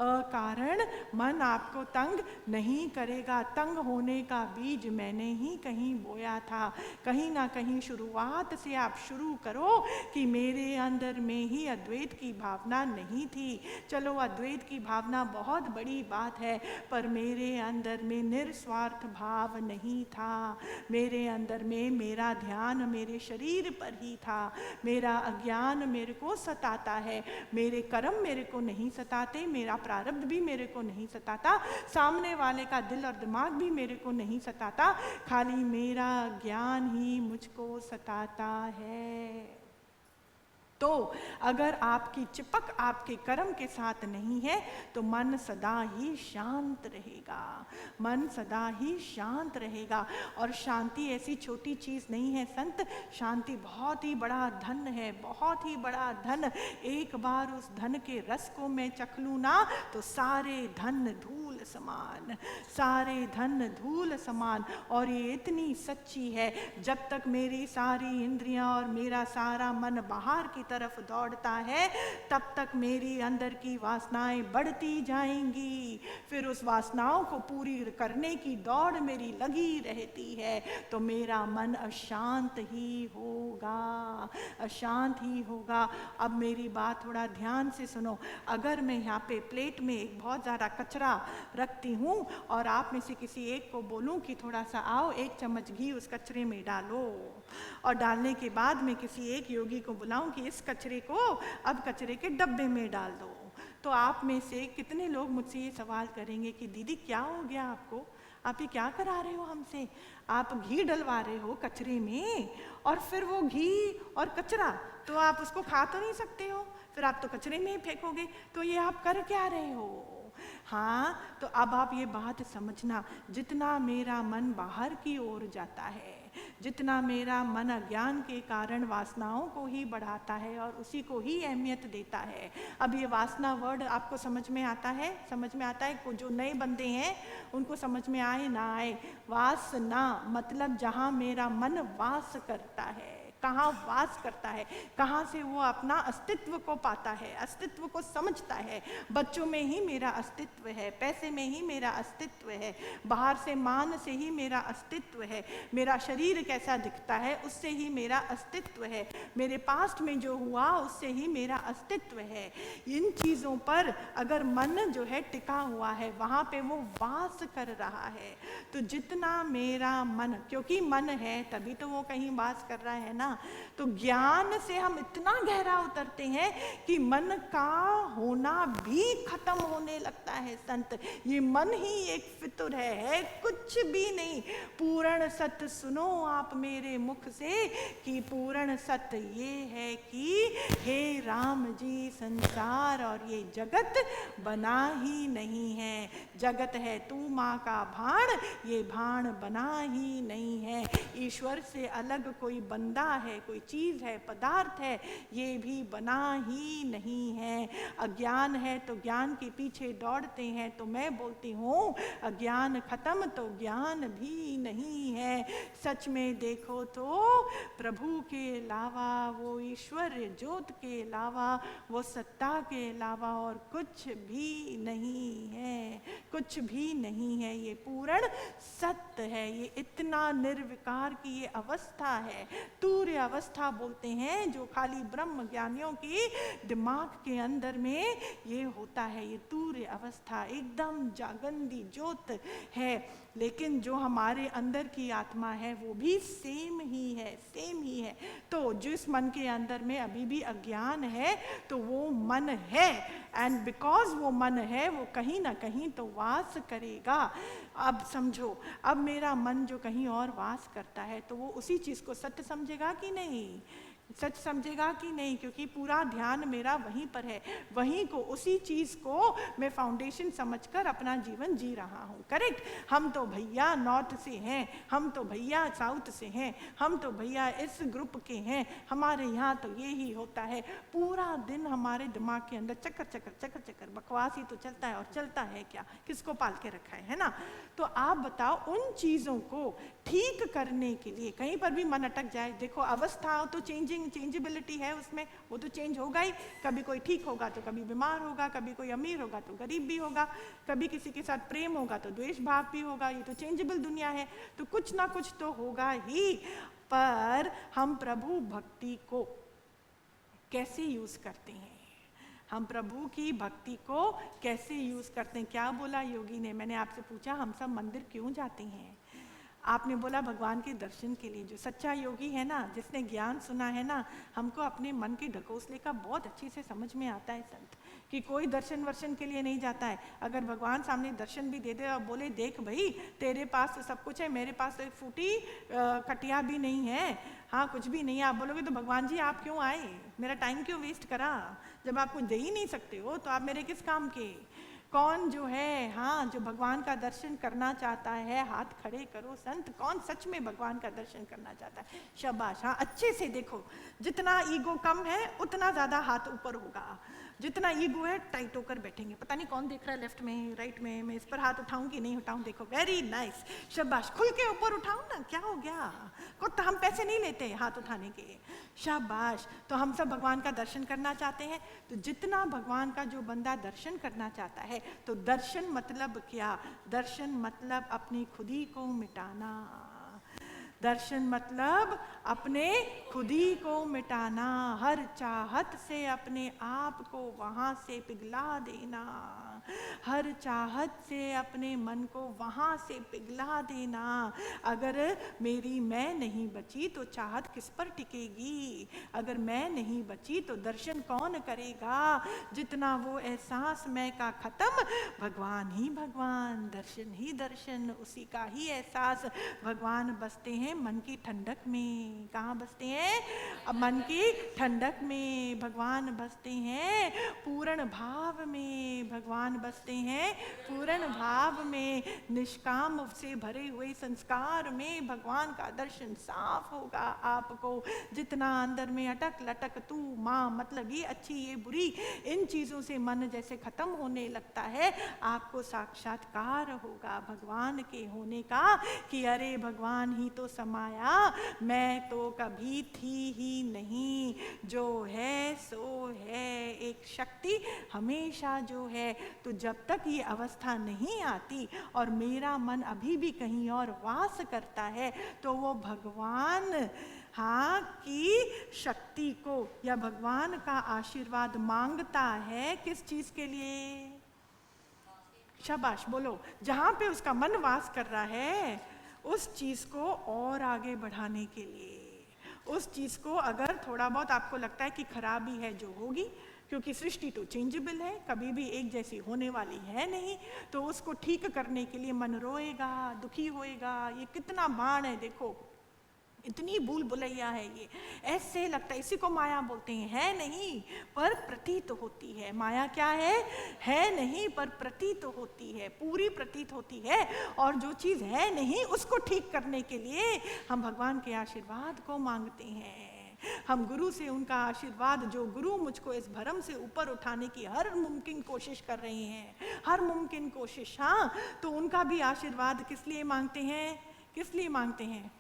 अकारण मन आपको तंग नहीं करेगा। तंग होने का बीज मैंने ही कहीं बोया था। कहीं ना कहीं शुरुआत से आप शुरू करो कि मेरे अंदर में ही अद्वैत की भावना नहीं थी। चलो, अद्वैत की भावना बहुत बड़ी बात है, पर मेरे अंदर में निस्वार्थ भाव नहीं था। मेरे अंदर में मेरा ध्यान मेरे शरीर पर ही था। मेरा अज्ञान मेरे को सताता है, मेरे कर्म मेरे को नहीं सताते, मेरा प्रारब्ध भी मेरे को नहीं सताता, सामने वाले का दिल और दिमाग भी मेरे को नहीं सताता, खाली मेरा ज्ञान ही मुझको सताता है। तो अगर आपकी चिपक आपके कर्म के साथ नहीं है तो मन सदा ही शांत रहेगा, मन सदा ही शांत रहेगा। और शांति ऐसी छोटी चीज़ नहीं है संत, शांति बहुत ही बड़ा धन है, बहुत ही बड़ा धन। एक बार उस धन के रस को मैं चख लूँ ना तो सारे धन धूल समान, सारे धन धूल समान। और ये इतनी सच्ची है, जब तक मेरी सारी इंद्रियां और मेरा सारा मन बाहर की तरफ दौड़ता है तब तक मेरी अंदर की वासनाएं बढ़ती जाएंगी, फिर उस वासनाओं को पूरी करने की दौड़ मेरी लगी रहती है, तो मेरा मन अशांत ही होगा, अशांत ही होगा। अब मेरी बात थोड़ा ध्यान से सुनो। अगर मैं यहाँ पे प्लेट में एक बहुत ज़्यादा कचरा रखती हूँ और आप में से किसी एक को बोलूँ कि थोड़ा सा आओ 1 चम्मच घी उस कचरे में डालो, और डालने के बाद मैं किसी एक योगी को बुलाऊं कि इस कचरे को अब कचरे के डब्बे में डाल दो, तो आप में से कितने लोग मुझसे ये सवाल करेंगे कि दीदी क्या हो गया आपको, आप ये क्या करा रहे हो हमसे, आप घी डलवा रहे हो कचरे में और फिर वो घी और कचरा तो आप उसको खा तो नहीं सकते हो, फिर आप तो कचरे में ही फेंकोगे, तो ये आप कर क्या रहे हो। हाँ, तो अब आप ये बात समझना, जितना मेरा मन बाहर की ओर जाता है, जितना मेरा मन अज्ञान के कारण वासनाओं को ही बढ़ाता है और उसी को ही अहमियत देता है। अब ये वासना वर्ड आपको समझ में आता है, समझ में आता है, जो नए बंदे हैं उनको समझ में आए ना आए, वासना मतलब जहाँ मेरा मन वास करता है, कहाँ वास करता है, कहाँ से वो अपना अस्तित्व को पाता है, अस्तित्व को समझता है। बच्चों में ही मेरा अस्तित्व है, पैसे में ही मेरा अस्तित्व है, बाहर से मान से ही मेरा अस्तित्व है, मेरा शरीर कैसा दिखता है उससे ही मेरा अस्तित्व है, मेरे पास्ट में जो हुआ उससे ही मेरा अस्तित्व है। इन चीज़ों पर अगर मन जो है टिका हुआ है, वहाँ पे वो वास कर रहा है। तो जितना मेरा मन, क्योंकि मन है तभी तो वो कहीं वास कर रहा है ना, तो ज्ञान से हम इतना गहरा उतरते हैं कि मन का होना भी खत्म होने लगता है संत। ये मन ही एक फितुर है कुछ भी नहीं। पूर्ण सत्य सुनो आप मेरे मुख से कि पूर्ण सत्य ये है कि हे राम जी, संसार और ये जगत बना ही नहीं है, जगत है तू माँ का भाण, ये भाण बना ही नहीं है। ईश्वर से अलग कोई बंदा है, कोई चीज़ है, पदार्थ है, ये भी बना ही नहीं है। अज्ञान है तो ज्ञान के पीछे दौड़ते हैं, तो मैं बोलती हूँ अज्ञान खत्म तो ज्ञान भी नहीं है। सच में देखो तो प्रभु के अलावा, वो ईश्वर ज्योत के अलावा, वो सत्ता के अलावा और कुछ भी नहीं है, कुछ भी नहीं है। ये पूर्ण सत्य है, ये इतना निर्विकार की ये अवस्था है, तूर्य अवस्था बोलते हैं, जो खाली ब्रह्म ज्ञानियों की दिमाग के अंदर में ये होता है। ये तूर्य अवस्था एकदम जागंदी ज्योत है, लेकिन जो हमारे अंदर की आत्मा है वो भी सेम ही है, सेम ही है। तो जिस मन के अंदर में अभी भी अज्ञान है तो वो मन है, एंड बिकॉज वो मन है वो कहीं ना कहीं तो वास करेगा। अब समझो, अब मेरा मन जो कहीं और वास करता है तो वो उसी चीज़ को सत्य समझेगा कि नहीं, सच समझेगा कि नहीं, क्योंकि पूरा ध्यान मेरा वहीं पर है, वहीं को, उसी चीज़ को मैं फाउंडेशन समझकर अपना जीवन जी रहा हूँ। करेक्ट। हम तो भैया नॉर्थ से हैं, हम तो भैया साउथ से हैं, हम तो भैया इस ग्रुप के हैं, हमारे यहाँ तो ये ही होता है। पूरा दिन हमारे दिमाग के अंदर चक्कर चक्कर चक्कर चक्कर बकवास ही तो चलता है, और चलता है क्या, किसको पाल के रखा है ना। तो आप बताओ, उन चीज़ों को ठीक करने के लिए कहीं पर भी मन अटक जाए, देखो अवस्था तो चेंजेबिलिटी है उसमें, वो तो चेंज होगा ही, कभी कोई ठीक होगा तो कभी बीमार होगा, कभी कोई अमीर होगा तो गरीब भी होगा, कभी किसी के साथ प्रेम होगा तो द्वेष भाव भी होगा, ये तो चेंजेबल दुनिया है, तो कुछ ना कुछ तो होगा ही। पर हम प्रभु भक्ति को कैसे यूज करते हैं, हम प्रभु की भक्ति को कैसे यूज करते हैं। क्या बोला योगी ने, मैंने आपसे पूछा हम सब मंदिर क्यों जाते हैं, आपने बोला भगवान के दर्शन के लिए। जो सच्चा योगी है ना, जिसने ज्ञान सुना है ना, हमको अपने मन के ढकोसले का बहुत अच्छे से समझ में आता है संत, कि कोई दर्शन वर्शन के लिए नहीं जाता है। अगर भगवान सामने दर्शन भी दे दे और बोले देख भाई तेरे पास तो सब कुछ है, मेरे पास तो एक फूटी कटिया भी नहीं है, हाँ कुछ भी नहीं, आप बोलोगे तो भगवान जी आप क्यों आए, मेरा टाइम क्यों वेस्ट करा, जब आप कुछ दे ही नहीं सकते हो तो आप मेरे किस काम के। कौन जो है, हाँ जो भगवान का दर्शन करना चाहता है, हाथ खड़े करो संत, कौन सच में भगवान का दर्शन करना चाहता है, शाबाश। हाँ अच्छे से देखो, जितना ईगो कम है उतना ज़्यादा हाथ ऊपर होगा, जितना ईगो है टाइट होकर बैठेंगे, पता नहीं कौन देख रहा है लेफ्ट में राइट में, मैं इस पर हाथ उठाऊं कि नहीं उठाऊं, देखो वेरी नाइस, शाबाश। खुल के ऊपर उठाऊं ना, क्या हो गया, को तो हम पैसे नहीं लेते हाथ उठाने के, शाबाश। तो हम सब भगवान का दर्शन करना चाहते हैं, तो जितना भगवान का जो बंदा दर्शन करना चाहता है, तो दर्शन मतलब क्या, दर्शन मतलब अपनी खुदी को मिटाना, दर्शन मतलब अपने खुदी को मिटाना, हर चाहत से अपने आप को वहाँ से पिघला देना, हर चाहत से अपने मन को वहाँ से पिघला देना। अगर मेरी मैं नहीं बची तो चाहत किस पर टिकेगी, अगर मैं नहीं बची तो दर्शन कौन करेगा, जितना वो एहसास मैं का खत्म, भगवान ही भगवान, दर्शन ही दर्शन, उसी का ही एहसास। भगवान बसते हैं मन की ठंडक में, कहाँ बसते हैं, अब मन की ठंडक में भगवान बसते हैं, पूर्ण भाव में भगवान बसते हैं, पूर्ण भाव में, निष्काम से भरे हुए संस्कार में भगवान का दर्शन साफ होगा आपको। जितना अंदर में अटक लटक तू माँ, मतलब ये अच्छी ये बुरी, इन चीज़ों से मन जैसे खत्म होने लगता है, आपको साक्षात्कार होगा भगवान के होने का, कि अरे भगवान ही तो समाया, मैं तो कभी थी ही नहीं, जो है सो है, एक शक्ति हमेशा जो है। तो जब तक ये अवस्था नहीं आती और मेरा मन अभी भी कहीं और वास करता है, तो वो भगवान हाँ की शक्ति को या भगवान का आशीर्वाद मांगता है, किस चीज के लिए, शाबाश बोलो, जहाँ पे उसका मन वास कर रहा है उस चीज को और आगे बढ़ाने के लिए, उस चीज को अगर थोड़ा बहुत आपको लगता है कि खराबी है जो होगी, क्योंकि सृष्टि तो चेंजेबल है, कभी भी एक जैसी होने वाली है नहीं, तो उसको ठीक करने के लिए मन रोएगा, दुखी होएगा। ये कितना बाण है देखो, इतनी भूल भुलैया है ये, ऐसे लगता है, इसी को माया बोलते हैं, है नहीं पर प्रतीत होती है। माया क्या है नहीं पर प्रतीत होती है, पूरी प्रतीत होती है, और जो चीज़ है नहीं उसको ठीक करने के लिए हम भगवान के आशीर्वाद को मांगते हैं। हम गुरु से उनका आशीर्वाद, जो गुरु मुझको इस भरम से ऊपर उठाने की हर मुमकिन कोशिश कर रहे हैं, हर मुमकिन कोशिश, हाँ, तो उनका भी आशीर्वाद किस लिए मांगते हैं, किस लिए मांगते हैं,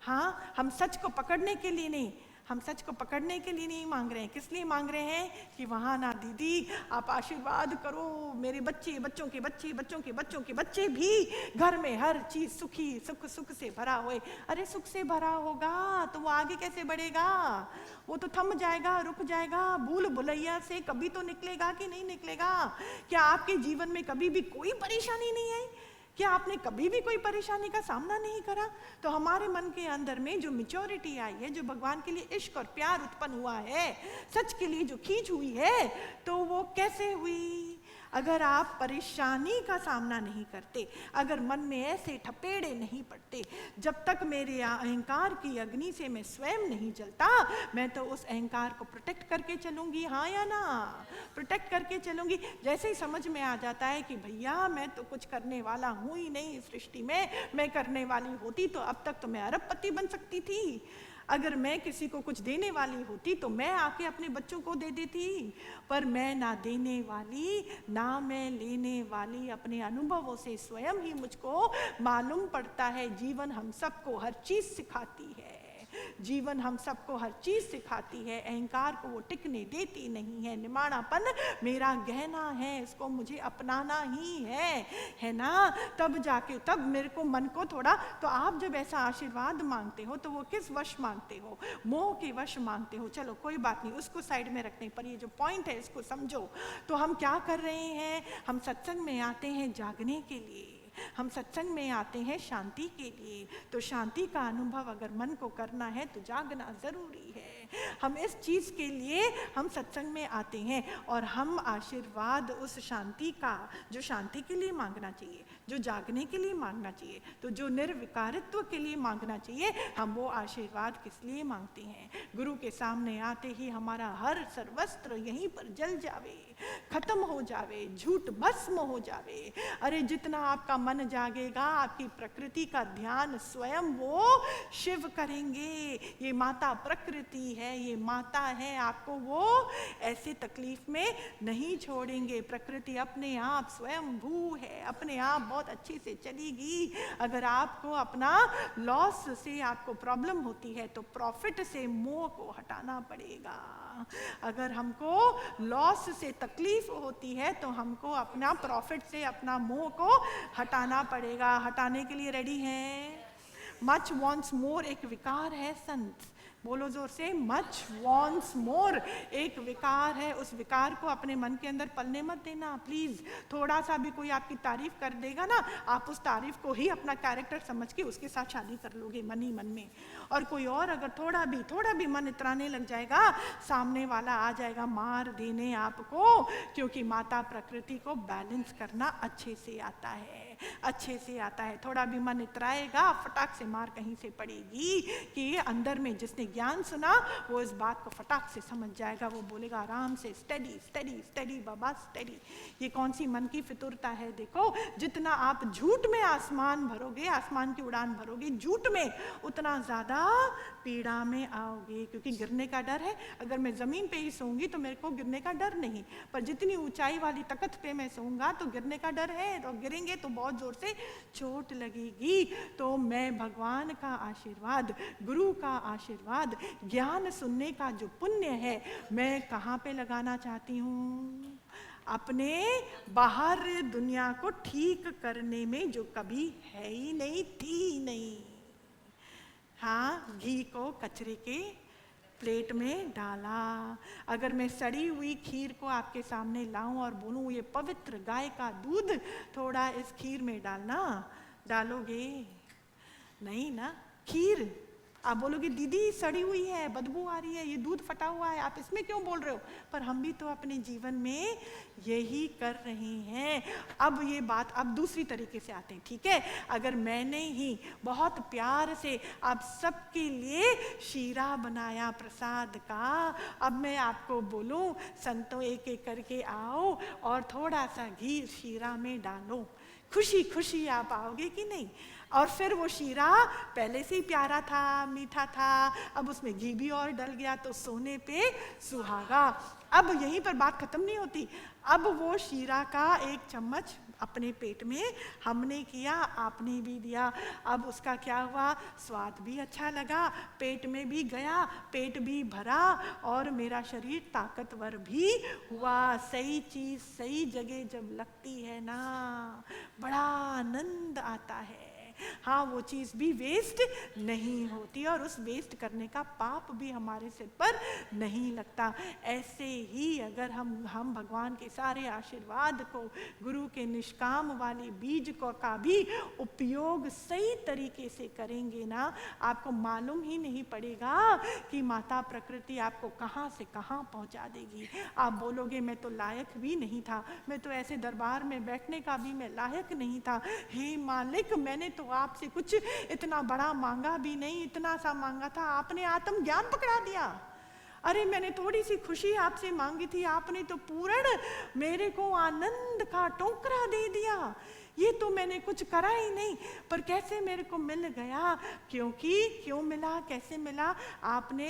हाँ, हम सच को पकड़ने के लिए नहीं, हम सच को पकड़ने के लिए नहीं मांग रहे हैं, किस लिए मांग रहे हैं, कि वहाँ ना दीदी आप आशीर्वाद करो, मेरे बच्चे, बच्चों के बच्चे, बच्चों के बच्चों के बच्चे भी घर में हर चीज़ सुखी, सुख सुख से भरा होए। अरे सुख से भरा होगा तो वो आगे कैसे बढ़ेगा, वो तो थम जाएगा, रुक जाएगा, भूल भुलैया से कभी तो निकलेगा कि नहीं निकलेगा। क्या आपके जीवन में कभी भी कोई परेशानी नहीं आई, क्या आपने कभी भी कोई परेशानी का सामना नहीं करा, तो हमारे मन के अंदर में जो मैच्योरिटी आई है, जो भगवान के लिए इश्क और प्यार उत्पन्न हुआ है, सच के लिए जो खींच हुई है, तो वो कैसे हुई, अगर आप परेशानी का सामना नहीं करते, अगर मन में ऐसे ठपेड़े नहीं पड़ते, जब तक मेरे अहंकार की अग्नि से मैं स्वयं नहीं जलता, मैं तो उस अहंकार को प्रोटेक्ट करके चलूंगी, हाँ या ना, प्रोटेक्ट करके चलूंगी। जैसे ही समझ में आ जाता है कि भैया मैं तो कुछ करने वाला हूँ ही नहीं इस सृष्टि में, मैं करने वाली होती तो अब तक तो मैं अरबपति बन सकती थी, अगर मैं किसी को कुछ देने वाली होती तो मैं आके अपने बच्चों को दे देती, पर मैं ना देने वाली ना मैं लेने वाली, अपने अनुभवों से स्वयं ही मुझको मालूम पड़ता है। जीवन हम सबको हर चीज़ सिखाती है, जीवन हम सबको हर चीज़ सिखाती है, अहंकार को वो टिकने देती नहीं है। निमाणापन मेरा गहना है, इसको मुझे अपनाना ही है ना, तब जाके, तब मेरे को मन को थोड़ा, तो आप जब ऐसा आशीर्वाद मांगते हो तो वो किस वश मांगते हो, मोह के वश मांगते हो। चलो कोई बात नहीं, उसको साइड में रखने पर ये जो पॉइंट है इसको समझो। तो हम क्या कर रहे हैं, हम सत्संग में आते हैं जागने के लिए, हम सत्संग में आते हैं शांति के लिए। तो शांति का अनुभव अगर मन को करना है तो जागना जरूरी है। हम इस चीज़ के लिए हम सत्संग में आते हैं, और हम आशीर्वाद उस शांति का, जो शांति के लिए मांगना चाहिए, जो जागने के लिए मांगना चाहिए, तो जो निर्विकारित्व के लिए मांगना चाहिए, हम वो आशीर्वाद किस लिए मांगते हैं? गुरु के सामने आते ही हमारा हर सर्वस्त्र यहीं पर जल जावे, खत्म हो जावे, झूठ भस्म हो जावे। अरे जितना आपका मन जागेगा, आपकी प्रकृति का ध्यान स्वयं वो शिव करेंगे। ये माता प्रकृति है, ये माता है, आपको वो ऐसे तकलीफ में नहीं छोड़ेंगे। प्रकृति अपने आप स्वयं भू है, अपने आप बहुत अच्छे से चलेगी। अगर आपको अपना लॉस से आपको प्रॉब्लम होती है तो प्रॉफिट से मोह को हटाना पड़ेगा। अगर हमको लॉस से तकलीफ होती है तो हमको अपना प्रॉफिट से अपना मोह को हटाना पड़ेगा। हटाने के लिए रेडी हैं? मच वॉन्ट्स मोर एक विकार है संत, बोलो जोर से, मच वॉन्ट्स मोर एक विकार है। उस विकार को अपने मन के अंदर पलने मत देना प्लीज। थोड़ा सा भी कोई आपकी तारीफ कर देगा ना, आप उस तारीफ को ही अपना कैरेक्टर समझ के उसके साथ शादी कर लोगे मन ही मन में। और कोई और अगर थोड़ा भी मन इतराने लग जाएगा, सामने वाला आ जाएगा मार देने आपको, क्योंकि माता प्रकृति को बैलेंस करना अच्छे से आता है, अच्छे से आता है। थोड़ा भी मन इतराएगा, फटाक से मार कहीं से पड़ेगी कि ये अंदर में जिसने ज्ञान सुना वो इस बात को फटाक से समझ जाएगा। वो बोलेगा आराम से, स्टडी स्टडी स्टडी बाबा स्टडी। ये कौन सी मन की फितुरता है? देखो, जितना आप झूठ में आसमान भरोगे, आसमान की उड़ान भरोगे झूठ में, उतना ज्यादा पीड़ा में आओगे, क्योंकि गिरने का डर है। अगर मैं जमीन पे ही सोऊंगी तो मेरे को गिरने का डर नहीं, पर जितनी ऊंचाई वाली तख्त पे मैं सोऊंगा तो गिरने का डर है, तो गिरेंगे तो बहुत जोर से चोट लगेगी। तो मैं भगवान का आशीर्वाद, गुरु का आशीर्वाद, ज्ञान सुनने का जो पुण्य है, मैं कहाँ पे लगाना चाहती हूँ? अपने बाहर दुनिया को ठीक करने में, जो कभी है ही नहीं, थी ही नहीं। हाँ, घी को कचरे के प्लेट में डाला। अगर मैं सड़ी हुई खीर को आपके सामने लाऊं और बोलूं ये पवित्र गाय का दूध थोड़ा इस खीर में डालना, डालोगे? नहीं ना। खीर आप बोलोगे दीदी सड़ी हुई है, बदबू आ रही है, ये दूध फटा हुआ है, आप इसमें क्यों बोल रहे हो? पर हम भी तो अपने जीवन में यही कर रहे हैं। अब ये बात अब दूसरी तरीके से आते हैं, ठीक है? अगर मैंने ही बहुत प्यार से आप सबके लिए शीरा बनाया प्रसाद का, अब मैं आपको बोलूं संतों एक एक करके आओ और थोड़ा सा घी शीरा में डालो, खुशी खुशी आप आओगे कि नहीं? और फिर वो शीरा पहले से ही प्यारा था, मीठा था, अब उसमें घी भी और डल गया तो सोने पे सुहागा। अब यहीं पर बात खत्म नहीं होती। अब वो शीरा का एक चम्मच अपने पेट में हमने किया, आपने भी दिया। अब उसका क्या हुआ? स्वाद भी अच्छा लगा, पेट में भी गया, पेट भी भरा और मेरा शरीर ताकतवर भी हुआ। सही चीज सही जगह जब लगती है ना, बड़ा आनंद आता है। हाँ, वो चीज़ भी वेस्ट नहीं होती और उस वेस्ट करने का पाप भी हमारे सिर पर नहीं लगता। ऐसे ही अगर हम भगवान के सारे आशीर्वाद को, गुरु के निष्काम वाले बीज को का भी उपयोग सही तरीके से करेंगे ना, आपको मालूम ही नहीं पड़ेगा कि माता प्रकृति आपको कहाँ से कहाँ पहुँचा देगी। आप बोलोगे मैं तो लायक भी नहीं था, मैं तो ऐसे दरबार में बैठने का भी मैं लायक नहीं था। हे मालिक, मैंने तो आपसे कुछ इतना बड़ा मांगा भी नहीं, इतना सा मांगा था, आपने आत्म ज्ञान पकड़ा दिया। अरे मैंने थोड़ी सी खुशी आपसे मांगी थी, आपने तो पूर्ण मेरे को आनंद का टोकरा दे दिया। ये तो मैंने कुछ करा ही नहीं, पर कैसे मेरे को मिल गया? क्योंकि क्यों मिला, कैसे मिला? आपने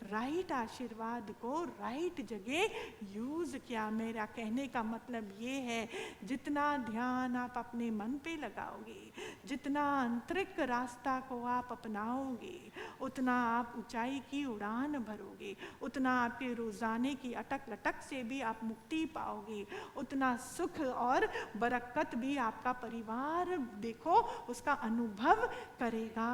राइट आशीर्वाद को राइट जगह यूज किया। मेरा कहने का मतलब ये है, जितना ध्यान आप अपने मन पे लगाओगे, जितना आंतरिक रास्ता को आप अपनाओगे, उतना आप ऊंचाई की उड़ान भरोगे, उतना आपके रोजाने की अटक लटक से भी आप मुक्ति पाओगे, उतना सुख और बरकत भी आपका परिवार देखो उसका अनुभव करेगा,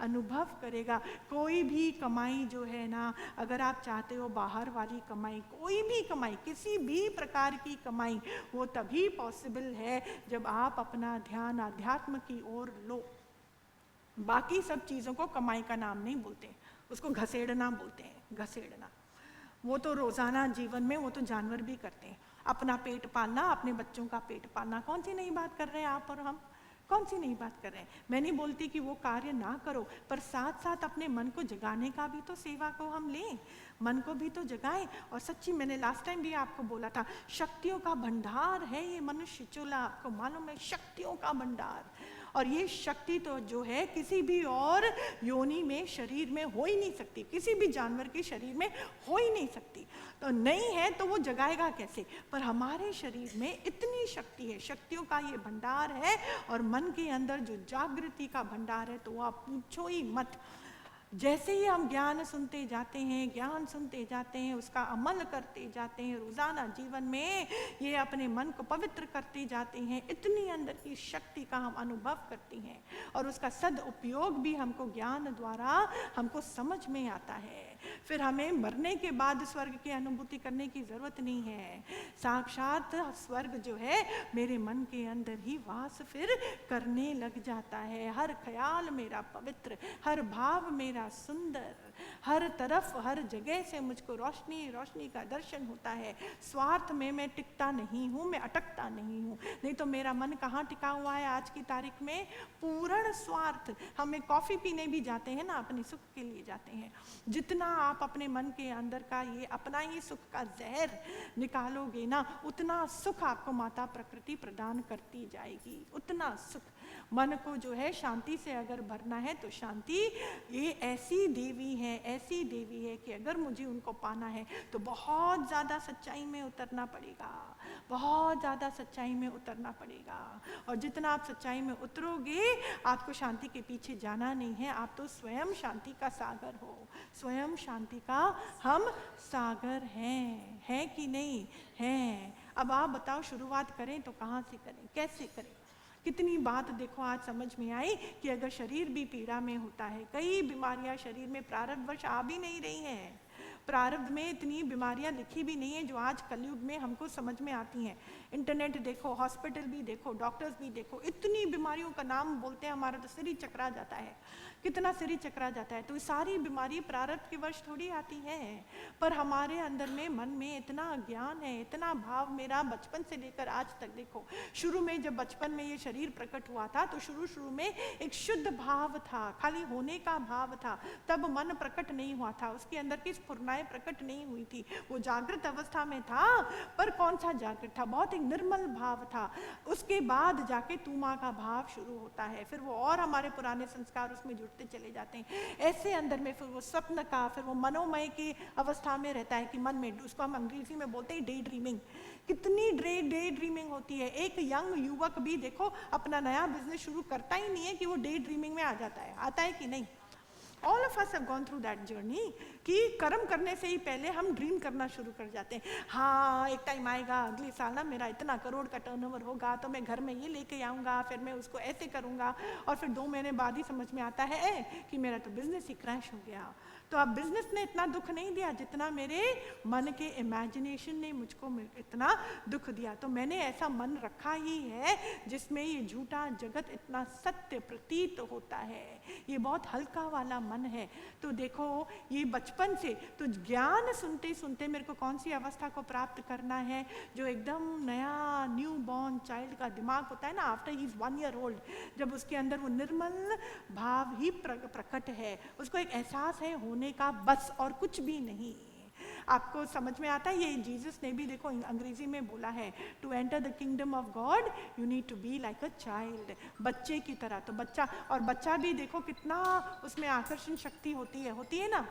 अनुभव करेगा। कोई भी कमाई जो है ना, अगर आप चाहते हो बाहर वाली कमाई, कोई भी कमाई, किसी भी प्रकार की कमाई, वो तभी पॉसिबल है जब आप अपना ध्यान आध्यात्म की ओर लो। बाकी सब चीज़ों को कमाई का नाम नहीं बोलते, उसको घसेड़ना बोलते हैं। घसीटना। वो तो रोज़ाना जीवन में वो तो जानवर भी करते हैं, अपना पेट पालना, अपने बच्चों का पेट पालना। कौन सी नई बात कर रहे हैं आप और हम? कौन सी नई बात कर रहे हैं? मैं नहीं बोलती कि वो कार्य ना करो, पर साथ साथ अपने मन को जगाने का भी तो सेवा को हम लें, मन को भी तो जगाएं। और सच्ची, मैंने लास्ट टाइम भी आपको बोला था, शक्तियों का भंडार है ये मनुष्य चूल्हा, आपको मालूम है, शक्तियों का भंडार। और ये शक्ति तो जो है किसी भी और योनि में, शरीर में हो ही नहीं सकती, किसी भी जानवर के शरीर में हो ही नहीं सकती। तो नहीं है तो वो जगाएगा कैसे? पर हमारे शरीर में इतनी शक्ति है, शक्तियों का ये भंडार है। और मन के अंदर जो जागृति का भंडार है, तो वो आप पूछो ही मत। जैसे ही हम ज्ञान सुनते जाते हैं, ज्ञान सुनते जाते हैं, उसका अमल करते जाते हैं रोजाना जीवन में, ये अपने मन को पवित्र करते जाते हैं, इतनी अंदर की शक्ति का हम अनुभव करते हैं। और उसका सदुपयोग भी हमको ज्ञान द्वारा हमको समझ में आता है। फिर हमें मरने के बाद स्वर्ग की अनुभूति करने की जरूरत नहीं है। साक्षात स्वर्ग जो है मेरे मन के अंदर ही वास फिर करने लग जाता है। हर ख्याल मेरा पवित्र, हर भाव मेरा सुंदर, हर तरफ हर जगह से मुझको रोशनी रोशनी का दर्शन होता है। स्वार्थ में मैं टिकता नहीं हूँ, मैं अटकता नहीं हूँ। नहीं तो मेरा मन कहाँ टिका हुआ है आज की तारीख में? पूर्ण स्वार्थ। हमें कॉफ़ी पीने भी जाते हैं ना, अपने सुख के लिए जाते हैं। जितना आप अपने मन के अंदर का ये अपना ही सुख का जहर निकालोगे ना, उतना सुख आपको माता प्रकृति प्रदान करती जाएगी, उतना सुख। मन को जो है शांति से अगर भरना है तो शांति ये ऐसी देवी है, ऐसी देवी है कि अगर मुझे उनको पाना है तो बहुत ज़्यादा सच्चाई में उतरना पड़ेगा, बहुत ज़्यादा सच्चाई में उतरना पड़ेगा। और जितना आप सच्चाई में उतरोगे, आपको शांति के पीछे जाना नहीं है, आप तो स्वयं शांति का सागर हो, स्वयं शांति का हम सागर हैं, है कि नहीं? हैं। अब आप बताओ, शुरुआत करें तो कहाँ से करें, कैसे करें? कितनी बात देखो आज समझ में आई कि अगर शरीर भी पीड़ा में होता है, कई बीमारियां शरीर में प्रारब्धवश आ भी नहीं रही हैं, प्रारब्ध में इतनी बीमारियां लिखी भी नहीं है जो आज कलयुग में हमको समझ में आती हैं। इंटरनेट देखो, हॉस्पिटल भी देखो, डॉक्टर्स भी देखो, इतनी बीमारियों का नाम बोलते हैं, हमारा तो सिर ही चकरा जाता है, कितना सिर ही चकरा जाता है। तो ये सारी बीमारी प्रारब्ध के वश थोड़ी आती है, पर हमारे अंदर में मन में इतना ज्ञान है, इतना भाव। मेरा बचपन से लेकर आज तक देखो, शुरू में जब बचपन में ये शरीर प्रकट हुआ था तो शुरू में एक शुद्ध भाव था, खाली होने का भाव था, तब मन प्रकट नहीं हुआ था, उसके अंदर की स्फुरनाएं प्रकट नहीं हुई थी। वो जागृत अवस्था में था, पर कौन सा जागृत था? बहुत एक निर्मल भाव था। उसके बाद जाके तू माँ का भाव शुरू होता है, फिर वो और हमारे पुराने संस्कार उसमें जुड़ते चले जाते हैं। ऐसे अंदर में फिर वो स्वप्न का, फिर वो मनोमय की अवस्था में रहता है कि मन में, उसको हम अंग्रेजी में बोलते हैं डे ड्रीमिंग। कितनी डे ड्रीमिंग होती है। एक यंग युवक भी देखो अपना नया बिजनेस शुरू करता ही नहीं है कि वो डे ड्रीमिंग में आ जाता है, आता है कि नहीं? All of us have gone through that journey कि कर्म करने से ही पहले हम ड्रीम करना शुरू कर जाते हैं। हाँ, एक टाइम आएगा, अगले साल ना मेरा इतना करोड़ का टर्नओवर होगा तो मैं घर में ये लेके आऊँगा, फिर मैं उसको ऐसे करूँगा, और फिर 2 महीने बाद ही समझ में आता है कि मेरा तो बिजनेस ही क्रैश हो गया। तो अब बिजनेस ने इतना दुख नहीं दिया जितना मेरे मन के इमेजिनेशन ने मुझको इतना दुख दिया। तो मैंने ऐसा मन रखा ही है जिसमें ये झूठा जगत इतना सत्य प्रतीत होता है, ये बहुत हल्का वाला मन है। तो देखो, ये बचपन से तो ज्ञान सुनते सुनते मेरे को कौन सी अवस्था को प्राप्त करना है? जो एकदम नया न्यू बॉर्न चाइल्ड का दिमाग होता है ना, after he is 1 year old, जब उसके अंदर वो निर्मल भाव ही प्रकट है, उसको एक एहसास है होने का, बस और कुछ भी नहीं। आपको समझ में आता है? ये जीसस ने भी देखो अंग्रेजी में बोला है, to enter the kingdom of God you need to be like a child, बच्चे की तरह। तो बच्चा, और बच्चा भी देखो कितना उसमें आकर्षण शक्ति होती है ना।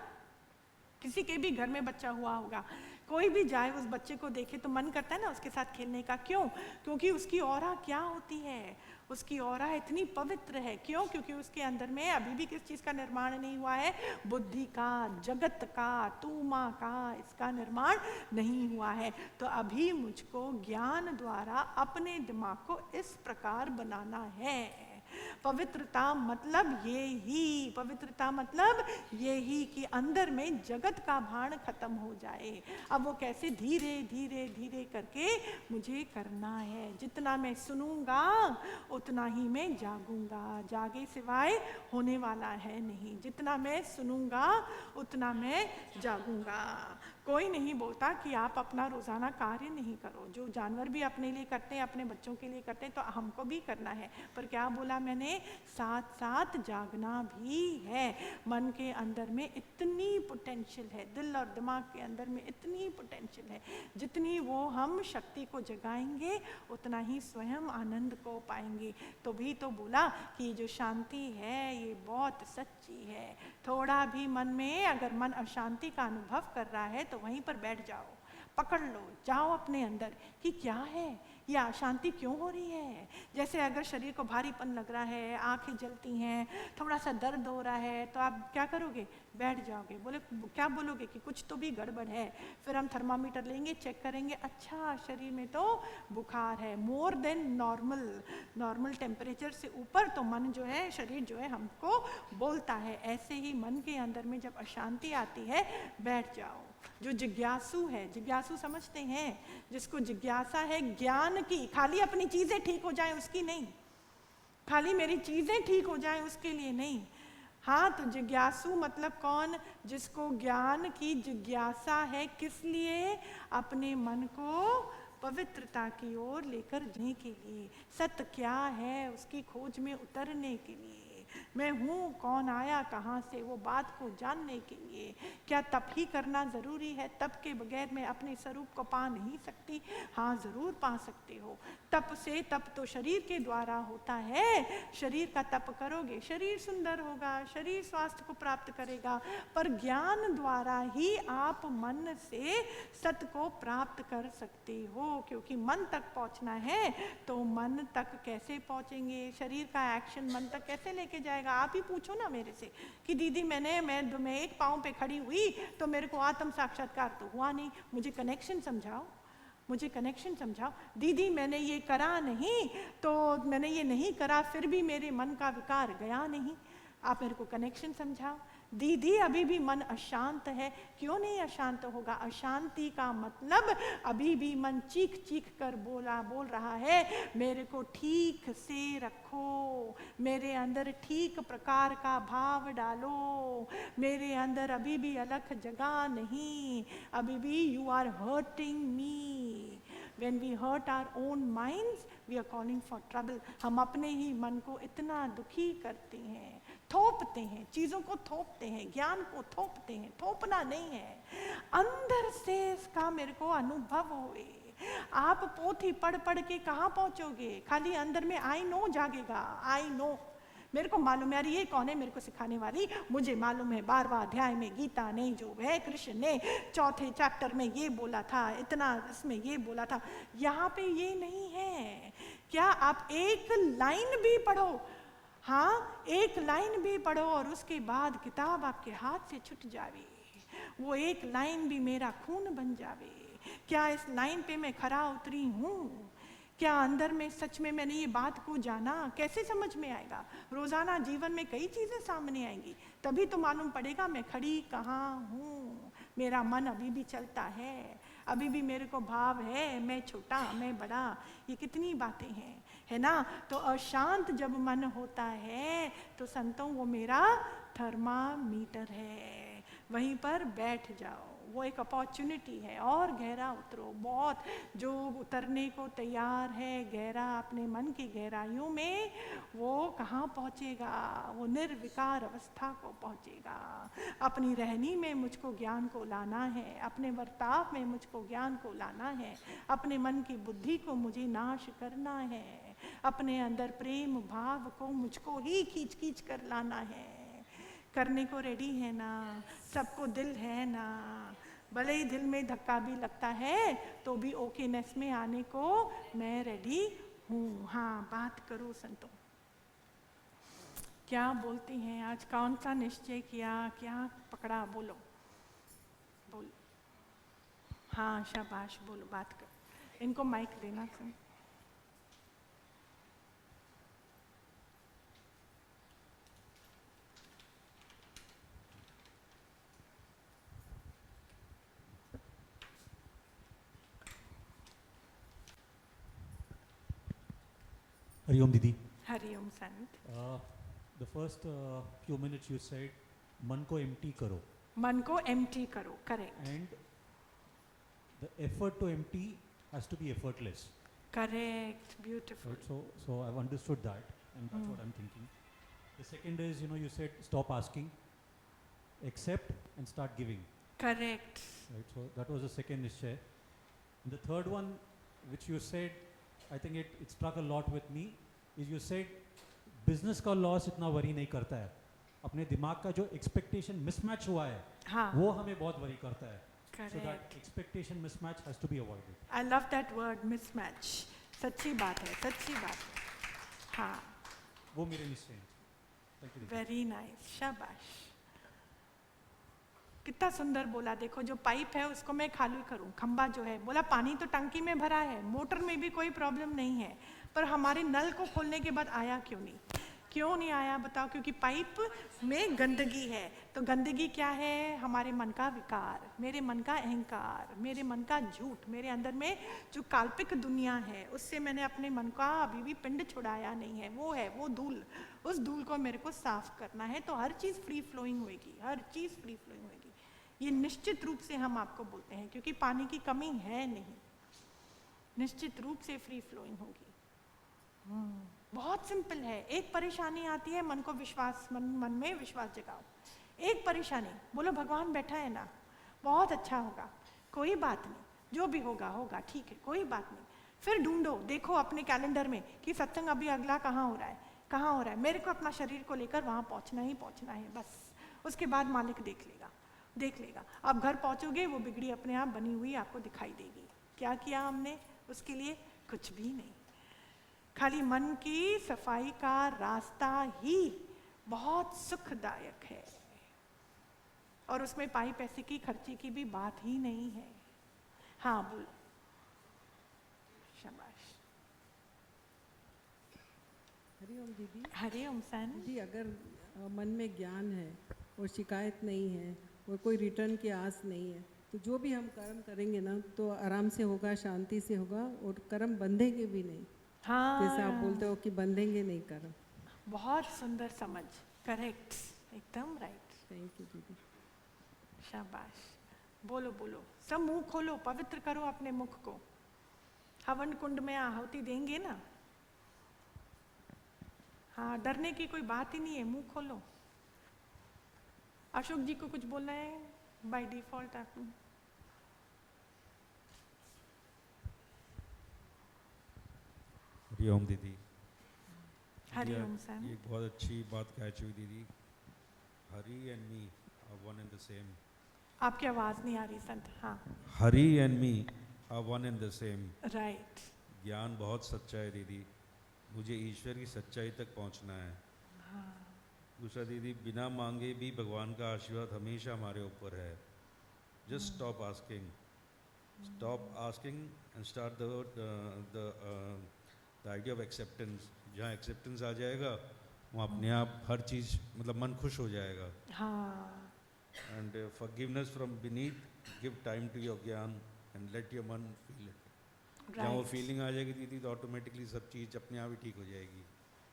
किसी के भी घर में बच्चा हुआ होगा, कोई भी जाए उस बच्चे को देखे तो मन करता है ना उसके साथ खेलने का। क्यों? क्योंकि उसकी ऑरा क्या होती है, उसकी ऑरा इतनी पवित्र है। क्यों? क्योंकि उसके अंदर में अभी भी किस चीज़ का निर्माण नहीं हुआ है? बुद्धि का, जगत का, तूमा का, इसका निर्माण नहीं हुआ है। तो अभी मुझको ज्ञान द्वारा अपने दिमाग को इस प्रकार बनाना है। पवित्रता मतलब ये ही, पवित्रता मतलब ये ही कि अंदर में जगत का भान खत्म हो जाए। अब वो कैसे? धीरे धीरे धीरे करके मुझे करना है। जितना मैं सुनूंगा उतना ही मैं जागूंगा, जागे सिवाय होने वाला है नहीं। जितना मैं सुनूंगा उतना मैं जागूंगा। कोई नहीं बोलता कि आप अपना रोज़ाना कार्य नहीं करो, जो जानवर भी अपने लिए करते हैं, अपने बच्चों के लिए करते हैं, तो हमको भी करना है। पर क्या बोला मैंने? साथ साथ जागना भी है। मन के अंदर में इतनी पोटेंशियल है, दिल और दिमाग के अंदर में इतनी पोटेंशियल है, जितनी वो हम शक्ति को जगाएंगे उतना ही स्वयं आनंद को पाएंगे। तो भी तो बोला कि जो शांति है ये बहुत सच्ची है। थोड़ा भी मन में अगर मन अशांति का अनुभव कर रहा है तो वहीं पर बैठ जाओ, पकड़ लो, जाओ अपने अंदर कि क्या है, ये अशांति क्यों हो रही है। जैसे अगर शरीर को भारीपन लग रहा है, आंखें जलती हैं, थोड़ा सा दर्द हो रहा है, तो आप क्या करोगे? बैठ जाओगे। बोले क्या बोलोगे कि कुछ तो भी गड़बड़ है। फिर हम थर्मामीटर लेंगे, चेक करेंगे, अच्छा शरीर में तो बुखार है, more than normal, normal temperature से ऊपर तो मन जो है, शरीर जो है हमको बोलता है। ऐसे ही मन के अंदर में जब अशांति आती है, बैठ जाओ। जो जिज्ञासु है, जिज्ञासु समझते हैं, जिसको जिज्ञासा है ज्ञान की, खाली अपनी चीजें ठीक हो जाएं उसकी नहीं, खाली मेरी चीजें ठीक हो जाएं उसके लिए नहीं। हाँ, तो जिज्ञासु मतलब कौन? जिसको ज्ञान की जिज्ञासा है। किस लिए? अपने मन को पवित्रता की ओर लेकर जाने के लिए, सत्य क्या है उसकी खोज में उतरने के लिए, मैं हूँ कौन, आया कहाँ से, वो बात को जानने के लिए। क्या तप ही करना ज़रूरी है? तप के बगैर मैं अपने स्वरूप को पा नहीं सकती? हाँ, ज़रूर पा सकते हो। तप से, तप तो शरीर के द्वारा होता है। शरीर का तप करोगे, शरीर सुंदर होगा, शरीर स्वास्थ्य को प्राप्त करेगा। पर ज्ञान द्वारा ही आप मन से सत्य को प्राप्त कर सकते हो, क्योंकि मन तक पहुँचना है। तो मन तक कैसे पहुँचेंगे? शरीर का एक्शन मन तक कैसे लेके जाएगा? आप ही पूछो ना मेरे से कि दीदी मैं एक पाँव पे खड़ी हुई तो मेरे को आत्म साक्षात्कार तो हुआ नहीं, मुझे कनेक्शन समझाओ, मुझे कनेक्शन समझाओ। दीदी मैंने ये करा नहीं, तो मैंने ये नहीं करा फिर भी मेरे मन का विकार गया नहीं, आप मेरे को कनेक्शन समझाओ। दीदी अभी भी मन अशांत है, क्यों नहीं अशांत होगा? अशांति का मतलब अभी भी मन चीख चीख कर बोल रहा है, मेरे को ठीक से रखो, मेरे अंदर ठीक प्रकार का भाव डालो, मेरे अंदर अभी भी अलख जगह नहीं, अभी भी you are hurting me. When we hurt our own minds, we are calling for trouble. हम अपने ही मन को इतना दुखी करते हैं, थोपते हैं, चीज़ों को थोपते हैं, ज्ञान को थोपते हैं। थोपना नहीं है, अंदर से इसका मेरे को अनुभव होए। आप पोथी पढ़ पढ़ के कहाँ पहुँचोगे? खाली अंदर में आई नो जागेगा, आई नो, मेरे को मालूम है। ये कौन है मेरे को सिखाने वाली? मुझे मालूम है 12वां अध्याय में गीता ने जो है, कृष्ण ने 4थे चैप्टर में ये बोला था, इतना इसमें ये बोला था। यहाँ पे ये नहीं है। क्या आप एक लाइन भी पढ़ो, हाँ एक लाइन भी पढ़ो और उसके बाद किताब आपके हाथ से छूट जावे, वो एक लाइन भी मेरा खून बन जावे। क्या इस लाइन पे मैं खरा उतरी हूँ? क्या अंदर में सच में मैंने ये बात को जाना? कैसे समझ में आएगा? रोजाना जीवन में कई चीजें सामने आएंगी, तभी तो मालूम पड़ेगा मैं खड़ी कहाँ हूँ। मेरा मन अभी भी चलता है, अभी भी मेरे को भाव है, मैं छोटा मैं बड़ा, ये कितनी बातें हैं, है ना? तो अशांत जब मन होता है तो संतों वो मेरा थर्मामीटर है, वहीं पर बैठ जाओ, वो एक अपॉर्चुनिटी है। और गहरा उतरो, बहुत जो उतरने को तैयार है गहरा अपने मन की गहराइयों में, वो कहाँ पहुँचेगा? वो निर्विकार अवस्था को पहुँचेगा। अपनी रहनी में मुझको ज्ञान को लाना है, अपने बर्ताव में मुझको ज्ञान को लाना है, अपने मन की बुद्धि को मुझे नाश करना है, अपने अंदर प्रेम भाव को मुझको ही खींच खींच कर लाना है। करने को रेडी है ना? सबको दिल है ना? भले ही दिल में धक्का भी लगता है तो भी ओकेनेस में आने को मैं रेडी हूँ। हाँ, बात करो संतों, क्या बोलती हैं आज? कौन सा निश्चय किया, क्या पकड़ा? बोलो बोलो। हाँ शाबाश, बोलो, बात कर। इनको माइक देना संत। Hariom Didi. Hariom Sant. The first few minutes you said, मन को empty करो. मन को एम्प्टी करो, correct And the effort to empty has to be effortless. Correct, beautiful. Right? So I've understood that, and that's what I'm thinking. The second is, you said stop asking, accept, and start giving. Correct. Right? So that was the second issue. And the third one, which you said, I think it struck a lot with me, is you said business का loss इतना worry नहीं करता है. अपने दिमाग का जो expectation mismatch हुआ है, हाँ, वो हमें बहुत worry करता है. So that correct. expectation mismatch has to be avoided. I love that word, mismatch. सच्ची बात है, सच्ची बात है। हाँ, वो मेरे निश्चय हैं. Thank you. वेरी नाइस, शाबाश। कितना सुंदर बोला। देखो जो पाइप है उसको मैं खाली करूं, खंबा जो है, बोला पानी तो टंकी में भरा है, मोटर में भी कोई प्रॉब्लम नहीं है, पर हमारे नल को खोलने के बाद आया क्यों नहीं? क्यों नहीं आया बताओ? क्योंकि पाइप में गंदगी है। तो गंदगी क्या है? हमारे मन का विकार, मेरे मन का अहंकार, मेरे मन का झूठ, मेरे अंदर में जो काल्पनिक दुनिया है, उससे मैंने अपने मन का अभी भी पिंड छुड़ाया नहीं है। वो है वो धूल, उस धूल को मेरे को साफ करना है। तो हर चीज़ फ्री फ्लोइंग होएगी, हर चीज़ फ्री फ्लोइंग होएगी। ये निश्चित रूप से हम आपको बोलते हैं, क्योंकि पानी की कमी है नहीं, निश्चित रूप से फ्री फ्लोइंग होगी। बहुत सिंपल है। एक परेशानी आती है, मन को विश्वास, मन में विश्वास जगाओ। एक परेशानी, बोलो भगवान बैठा है ना, बहुत अच्छा होगा, कोई बात नहीं, जो भी होगा होगा, ठीक है, कोई बात नहीं। फिर ढूंढो, देखो अपने कैलेंडर में कि सत्संग अभी अगला कहाँ हो रहा है, कहाँ हो रहा है। मेरे को अपना शरीर को लेकर वहाँ पहुँचना ही पहुँचना है, बस। उसके बाद मालिक देख लेगा, देख लेगा। अब घर पहुँचोगे, वो बिगड़ी अपने आप बनी हुई आपको दिखाई देगी। क्या किया हमने उसके लिए? कुछ भी नहीं। खाली मन की सफाई का रास्ता ही बहुत सुखदायक है, और उसमें पाई पैसे की खर्चे की भी बात ही नहीं है। हाँ बोलो, शाबाश। हरिओम दीदी। हरिओम सन। दीदी, अगर मन में ज्ञान है और शिकायत नहीं है और कोई रिटर्न की आस नहीं है, तो जो भी हम कर्म करेंगे ना, तो आराम से होगा, शांति से होगा, और कर्म बंधेंगे भी नहीं। हाँ, जैसे आप बोलते हो कि बंधेंगे नहीं कर्म। बहुत सुंदर समझ, करेक्ट, एकदम राइट। थैंक यू दीदी। शाबाश। बोलो बोलो, सब मुंह खोलो, पवित्र करो अपने मुख को। हवन कुंड में आहुति देंगे ना, हाँ, डरने की कोई बात ही नहीं है, मुंह खोलो। अशोक जी को कुछ बोलना है बाय डिफॉल्ट? आप हरिओम दीदी। हरिओम सन। ये बहुत अच्छी बात कह चुकी दीदी। Hari and me are one and the same. आपकी आवाज नहीं आ रही संत। हाँ, Hari and me are one and the same. Right. ज्ञान बहुत सच्चा है दीदी, मुझे ईश्वर की सच्चाई तक पहुंचना है। दूसरा दीदी, बिना मांगे भी भगवान का आशीर्वाद हमेशा हमारे ऊपर है। Just stop asking, stop asking and start the idea of acceptance. जहाँ एक्सेप्टेंस आ जाएगा, वहाँ अपने आप हर चीज़, मतलब मन खुश हो जाएगा। हाँ, and forgiveness from beneath, give time to your ज्ञान एंड लेट योर मन फील इट। जहाँ वो फीलिंग आ जाएगी दीदी, तो ऑटोमेटिकली सब चीज़ अपने आप ही ठीक हो जाएगी।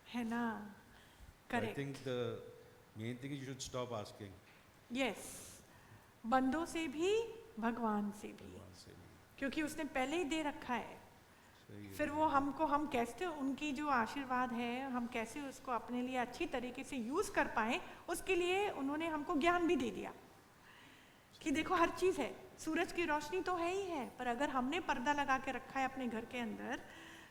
है ना, आई correct. Think the main thing you should stop asking. Yes, बंदों से भी, भगवान से भी, भगवान से भी क्योंकि उसने पहले ही दे रखा है। सही है। फिर वो हमको, हम कैसे उनकी जो आशीर्वाद है, हम कैसे उसको अपने लिए अच्छी तरीके से यूज़ कर पाएं, उसके लिए उन्होंने हमको ज्ञान भी दे दिया कि देखो हर चीज़ है। सूरज की रोशनी तो है ही है, पर अगर हमने पर्दा लगा के रखा है अपने घर के अंदर,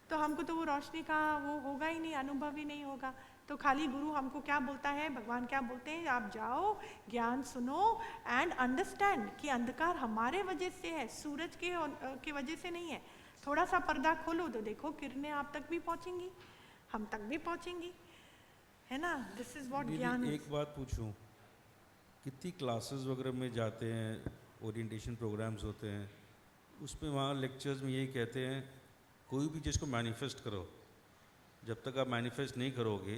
तो हमको तो वो रोशनी का वो होगा ही नहीं, अनुभव ही नहीं होगा। तो खाली गुरु हमको क्या बोलता है, भगवान क्या बोलते हैं, आप जाओ, ज्ञान सुनो एंड अंडरस्टैंड कि अंधकार हमारे वजह से है, सूरज के वजह से नहीं है। थोड़ा सा पर्दा खोलो तो देखो किरणें आप तक भी पहुंचेंगी, हम तक भी पहुंचेंगी, है ना। दिस इज व्हाट ज्ञान एक बात पूछूं, कितनी क्लासेस वगैरह में जाते हैं, ओरिएंटेशन प्रोग्राम्स होते हैं, उसमें वहाँ लेक्चर्स में यही कहते हैं, कोई भी चीज़ को मैनिफेस्ट करो। जब तक आप मैनिफेस्ट नहीं करोगे,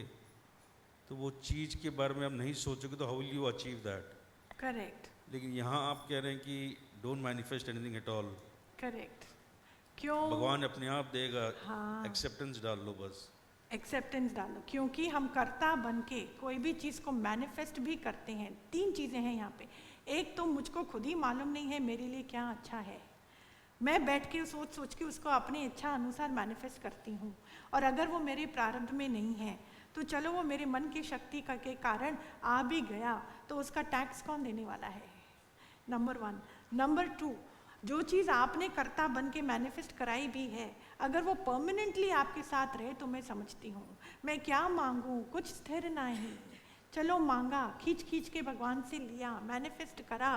तो वो चीज़ के बारे में आप नहीं सोचोगे, तो how will you achieve that? Correct. लेकिन यहाँ आप कह रहे हैं कि don't manifest anything at all. Correct. क्यों? भगवान अपने आप देगा, हाँ, एक्सेप्टेंस डाल लो बस। एक्सेप्टेंस डालो, क्योंकि हम कर्ता बन के कोई भी चीज़ को मैनिफेस्ट भी करते हैं। 3 चीज़ें हैं यहाँ पे। एक तो मुझको खुद ही मालूम नहीं है मेरे लिए क्या अच्छा है, मैं बैठ के सोच के उसको अपनी इच्छा अनुसार मैनिफेस्ट करती हूँ, और अगर वो मेरे प्रारब्ध में नहीं है तो चलो वो मेरे मन की शक्ति के कारण आ भी गया तो उसका टैक्स कौन देने वाला है, नंबर 1। नंबर 2, जो चीज़ आपने कर्ता बन के मैनिफेस्ट कराई भी है, अगर वो परमानेंटली आपके साथ रहे तो मैं समझती हूँ मैं क्या मांगूँ, कुछ स्थिर नहीं, चलो मांगा, खींच खींच के भगवान से लिया, मैनिफेस्ट करा,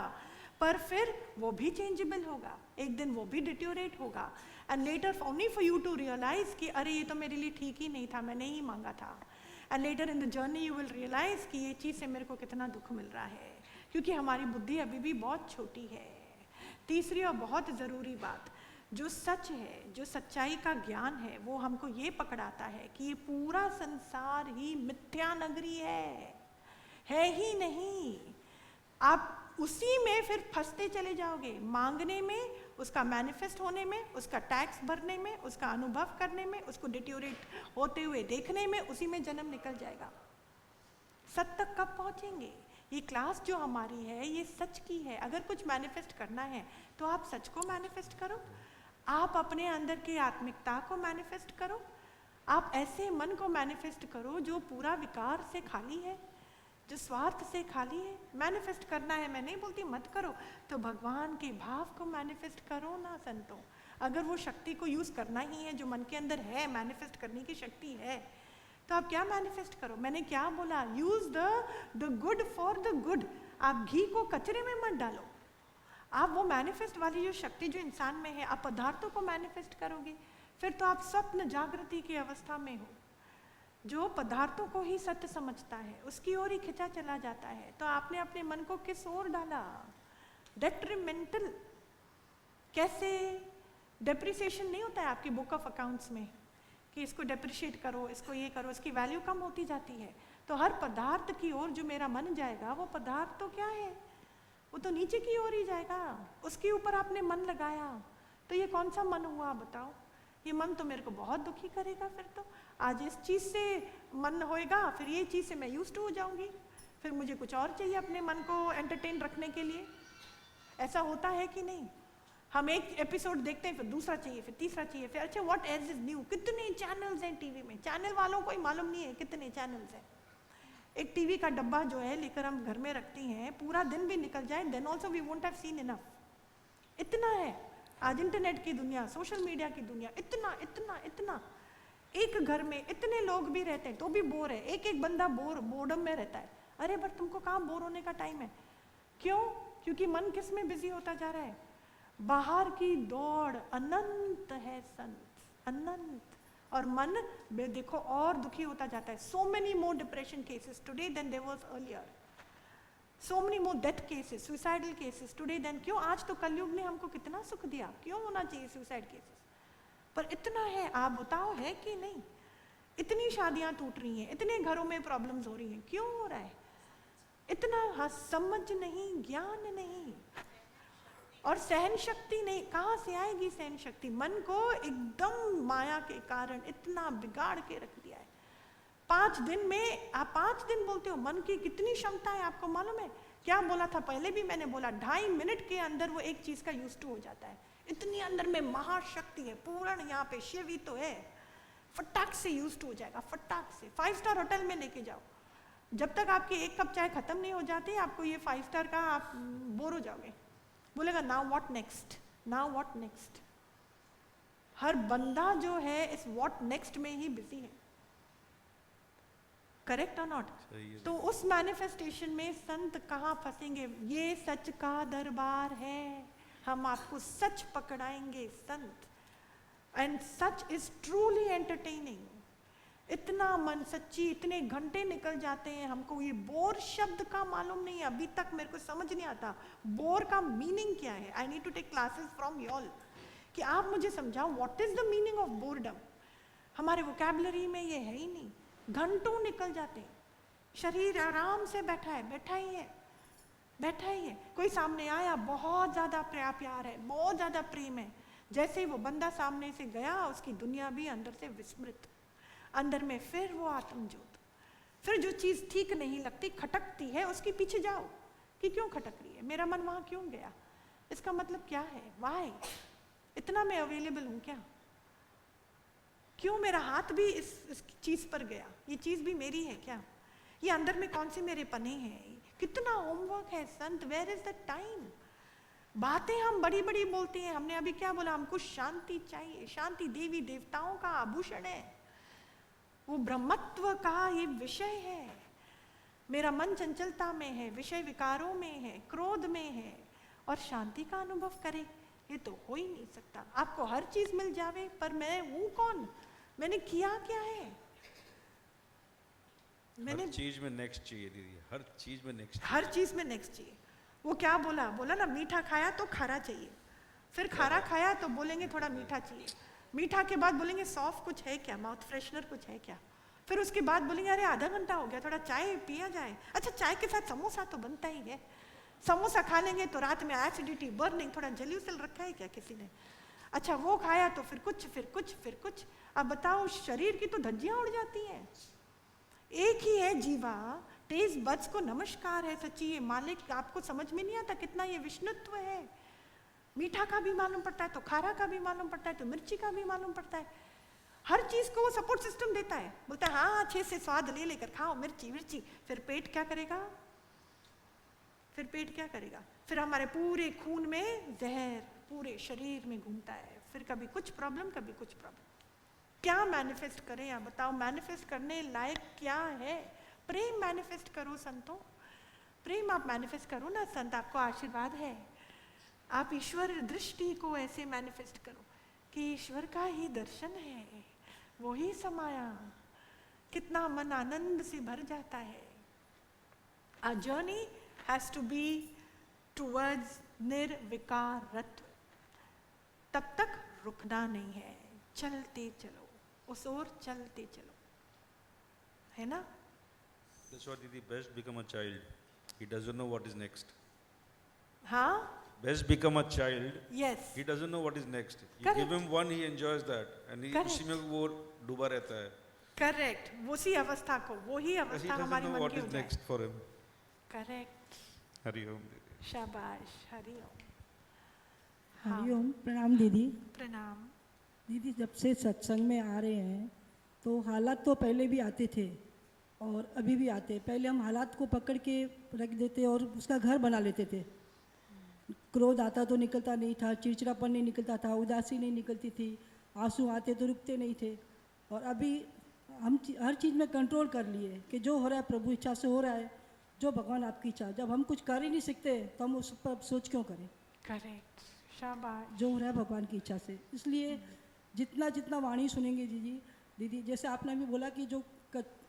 पर फिर वो भी चेंजेबल होगा, एक दिन वो भी डिट्योरेट होगा, and later only for you to realise कि अरे ये तो मेरे लिए ठीक ही नहीं था, मैंने ही मांगा था, and later in the journey you will realise कि ये चीज़ से मेरे को कितना दुख मिल रहा है, क्योंकि हमारी बुद्धि अभी भी बहुत छोटी है। तीसरी और बहुत ज़रूरी बात, जो सच है, जो सच्चाई का ज्ञान है, वो हमको ये पकड़ाता है कि ये पूरा संसार ही मिथ्या नगरी है ही नहीं। आप उसी में फिर फंसते चले जाओगे, मांगने में, उसका मैनिफेस्ट होने में, उसका टैक्स भरने में, उसका अनुभव करने में, उसको डिट्योरेट होते हुए देखने में, उसी में जन्म निकल जाएगा। सच तक कब पहुंचेंगे? ये क्लास जो हमारी है ये सच की है। अगर कुछ मैनिफेस्ट करना है तो आप सच को मैनिफेस्ट करो, आप अपने अंदर की आत्मिकता को मैनिफेस्ट करो, आप ऐसे मन को मैनिफेस्ट करो जो पूरा विकार से खाली है, जो स्वार्थ से खाली है। मैनिफेस्ट करना है, मैं नहीं बोलती मत करो, तो भगवान के भाव को मैनिफेस्ट करो ना संतों। अगर वो शक्ति को यूज़ करना ही है जो मन के अंदर है, मैनिफेस्ट करने की शक्ति है, तो आप क्या मैनिफेस्ट करो। मैंने क्या बोला, use the good for the good. आप घी को कचरे में मत डालो, आप वो मैनिफेस्ट वाली जो शक्ति जो इंसान में है, आप पदार्थों को मैनिफेस्ट करोगे, फिर तो आप स्वप्न जागृति की अवस्था में हो। जो पदार्थों को ही सत्य समझता है उसकी ओर ही खिंचा चला जाता है। तो आपने अपने मन को किस ओर डाला? डेट्रीमेंटल। कैसे? डेप्रिसिएशन नहीं होता है आपकी बुक ऑफ अकाउंट्स में कि इसको डेप्रिशिएट करो, इसको ये करो, इसकी वैल्यू कम होती जाती है। तो हर पदार्थ की ओर जो मेरा मन जाएगा, वो पदार्थ तो क्या है, वो तो नीचे की ओर ही जाएगा। उसके ऊपर आपने मन लगाया तो ये कौन सा मन हुआ बताओ? ये मन तो मेरे को बहुत दुखी करेगा। फिर तो आज इस चीज़ से मन होएगा, फिर ये चीज़ से मैं यूज्ड टू हो जाऊंगी, फिर मुझे कुछ और चाहिए अपने मन को एंटरटेन रखने के लिए। ऐसा होता है कि नहीं? हम एक एपिसोड देखते हैं, फिर दूसरा चाहिए, फिर तीसरा चाहिए, फिर अच्छा व्हाट एल्स इज न्यू। कितने चैनल्स हैं टीवी में, चैनल वालों को ही मालूम नहीं है कितने चैनल्स हैं। एक टीवी का डब्बा जो है लेकर हम घर में रखती हैं, पूरा दिन भी निकल जाए, then also we won't have seen enough. इतना है आज इंटरनेट की दुनिया, सोशल मीडिया की दुनिया, इतना इतना इतना। एक घर में इतने लोग भी रहते हैं तो भी बोर है, एक एक बंदा बोर्डम में रहता है। अरे बट तुमको कहाँ बोर होने का टाइम है? क्यों? क्योंकि मन किस में बिजी होता जा रहा है? बाहर की दौड़ अनंत है संत, अनंत। और मन देखो और दुखी होता जाता है। So many more depression cases today than there was earlier, so many more death cases, suicidal cases today than. क्यों? आज तो कलयुग ने हमको कितना सुख दिया, क्यों होना चाहिए सुसाइड केसेस? पर इतना है, आप बताओ है कि नहीं? इतनी शादियां टूट रही हैं, इतने घरों में प्रॉब्लम्स हो रही हैं, क्यों हो रहा है? इतना हाँ, समझ नहीं, ज्ञान नहीं और सहन शक्ति नहीं। कहाँ से आएगी सहन शक्ति? मन को एकदम माया के कारण इतना बिगाड़ के रख दिया है। 5 दिन में आप 5 दिन बोलते हो, मन की कितनी क्षमता है आपको मालूम है? क्या बोला था पहले भी मैंने बोला, 2.5 मिनट के अंदर वो एक चीज का यूज्ड टू हो जाता है। इतनी अंदर में महाशक्ति है, पूर्ण यहाँ पे शिव ही तो है, फटाक से यूज्ड टू हो जाएगा, फटाक से। 5 स्टार होटल में लेके जाओ, जब तक आपकी 1 कप चाय खत्म नहीं हो जाती आपको ये 5 स्टार का, आप बोर हो जाओगे, बोलेगा now what next, now what next. हर बंदा जो है इस व्हाट नेक्स्ट में ही बिजी है, करेक्ट और नॉट? तो उस मैनिफेस्टेशन में संत कहाँ फंसेंगे? ये सच का दरबार है, हम आपको सच पकड़ाएंगे संत। And such is truly entertaining. इतना मन सच्ची, इतने घंटे निकल जाते हैं, हमको ये बोर शब्द का मालूम नहीं है, अभी तक मेरे को समझ नहीं आता बोर का मीनिंग क्या है। I need to take classes from you all कि आप मुझे समझाओ what is the meaning of boredom. हमारे वोकैबुलरी में ये है ही नहीं। घंटों निकल जाते हैं, शरीर आराम से बैठा है, बैठा ही है, बैठा ही है। कोई सामने आया, बहुत ज़्यादा प्यार है, बहुत ज़्यादा प्रेम है, जैसे ही वो बंदा सामने से गया उसकी दुनिया भी अंदर से विस्मृत। अंदर में फिर वो आत्म ज्योत। फिर जो चीज़ ठीक नहीं लगती, खटकती है, उसके पीछे जाओ कि क्यों खटक रही है, मेरा मन वहाँ क्यों गया, इसका मतलब क्या है, वाई, इतना मैं अवेलेबल हूँ क्या, क्यों मेरा हाथ भी इस चीज़ पर गया, ये चीज़ भी मेरी है क्या, ये अंदर में कौन से मेरे पने हैं, कितना होमवर्क है संत, वेयर इज द टाइम। बातें हम बड़ी बड़ी बोलते हैं, हमने अभी क्या बोला, हमको शांति चाहिए, शांति देवी देवताओं का आभूषण है, वो ब्रह्मत्व का ये विषय है। मेरा मन चंचलता में है, विषय विकारों में है, क्रोध में है, और शांति का अनुभव करे, ये तो हो ही नहीं सकता। आपको हर चीज मिल जावे, पर मैं हूं कौन, मैंने किया क्या है, मैंने हर चीज में नेक्स्ट चाहिए दीदी, हर चीज में नेक्स्ट, हर चीज में नेक्स्ट चाहिए। वो क्या बोला, बोला ना मीठा खाया तो खारा चाहिए, फिर खारा खाया तो बोलेंगे थोड़ा मीठा चाहिए, मीठा के बाद बोलेंगे सॉफ्ट कुछ है क्या, माउथ फ्रेशनर कुछ है क्या, फिर उसके बाद बोलेंगे अरे आधा घंटा हो गया, थोड़ा चाय पिया जाए, अच्छा चाय के साथ समोसा तो बनता ही है, समोसा खा लेंगे तो रात में एसिडिटी बर्निंग, थोड़ा जल्यूसल रखा है क्या किसी ने, अच्छा वो खाया तो फिर कुछ फिर कुछ फिर कुछ। अब बताओ, शरीर की तो धज्जियां उड़ जाती हैं। एक ही है जीवा, टेस्ट बड्स को नमस्कार है सच्ची, ये मालिक आपको समझ में नहीं आता कितना ये विष्णुत्व है। मीठा का भी मालूम पड़ता है तो खारा का भी मालूम पड़ता है तो मिर्ची का भी मालूम पड़ता है, हर चीज को वो सपोर्ट सिस्टम देता है, बोलता है हाँ अच्छे से स्वाद ले लेकर खाओ मिर्ची मिर्ची, फिर पेट क्या करेगा, फिर पेट क्या करेगा, फिर हमारे पूरे खून में जहर पूरे शरीर में घूमता है, फिर कभी कुछ प्रॉब्लम कभी कुछ प्रॉब्लम। क्या मैनिफेस्ट करें आप बताओ, मैनिफेस्ट करने लायक क्या है, प्रेम मैनिफेस्ट करो संतों, प्रेम आप मैनिफेस्ट करो ना संत, आपको आशीर्वाद है। आप ईश्वर दृष्टि को ऐसे मैनिफेस्ट करो कि ईश्वर का ही दर्शन है, वो ही समाया, कितना मन आनंद से भर जाता है। A journey has to be towards निर्विकारत्व, तब तक रुकना नहीं है, चलते चलो, उस ओर चलते चलो, है ना। That's what the best become a child. He doesn't know what is next. हाँ, Best become a child. yes, He doesn't know what is next. You Correct. give him one, he enjoys that, and he Correct. उसी में वो डूबा रहता है. करेक्ट, उसी अवस्था को, वही He अवस्था doesn't हमारी know मन what की हो is जाए। next for him. Correct, Hari Om. शाबाश, हरिओम। हाँ, हरिओम, प्रणाम दीदी। प्रणाम। दीदी जब से सत्संग में आ रहे हैं तो हालात तो पहले भी आते थे और अभी भी आते हैं। पहले हम हालात को पकड़ के रख देते और उसका घर बना लेते थे। क्रोध आता तो निकलता नहीं था, चिड़चिड़ापन नहीं निकलता था, उदासी नहीं निकलती थी, आंसू आते तो रुकते नहीं थे। और अभी हम हर चीज़ में कंट्रोल कर लिए कि जो हो रहा है प्रभु इच्छा से हो रहा है, जो भगवान आपकी इच्छा। जब हम कुछ कर ही नहीं सकते तो हम उस पर सोच क्यों करें। करेक्ट, शाबाश। जो हो रहा है भगवान की इच्छा से। इसलिए जितना जितना वाणी सुनेंगे दीदी, जैसे आपने अभी बोला कि जो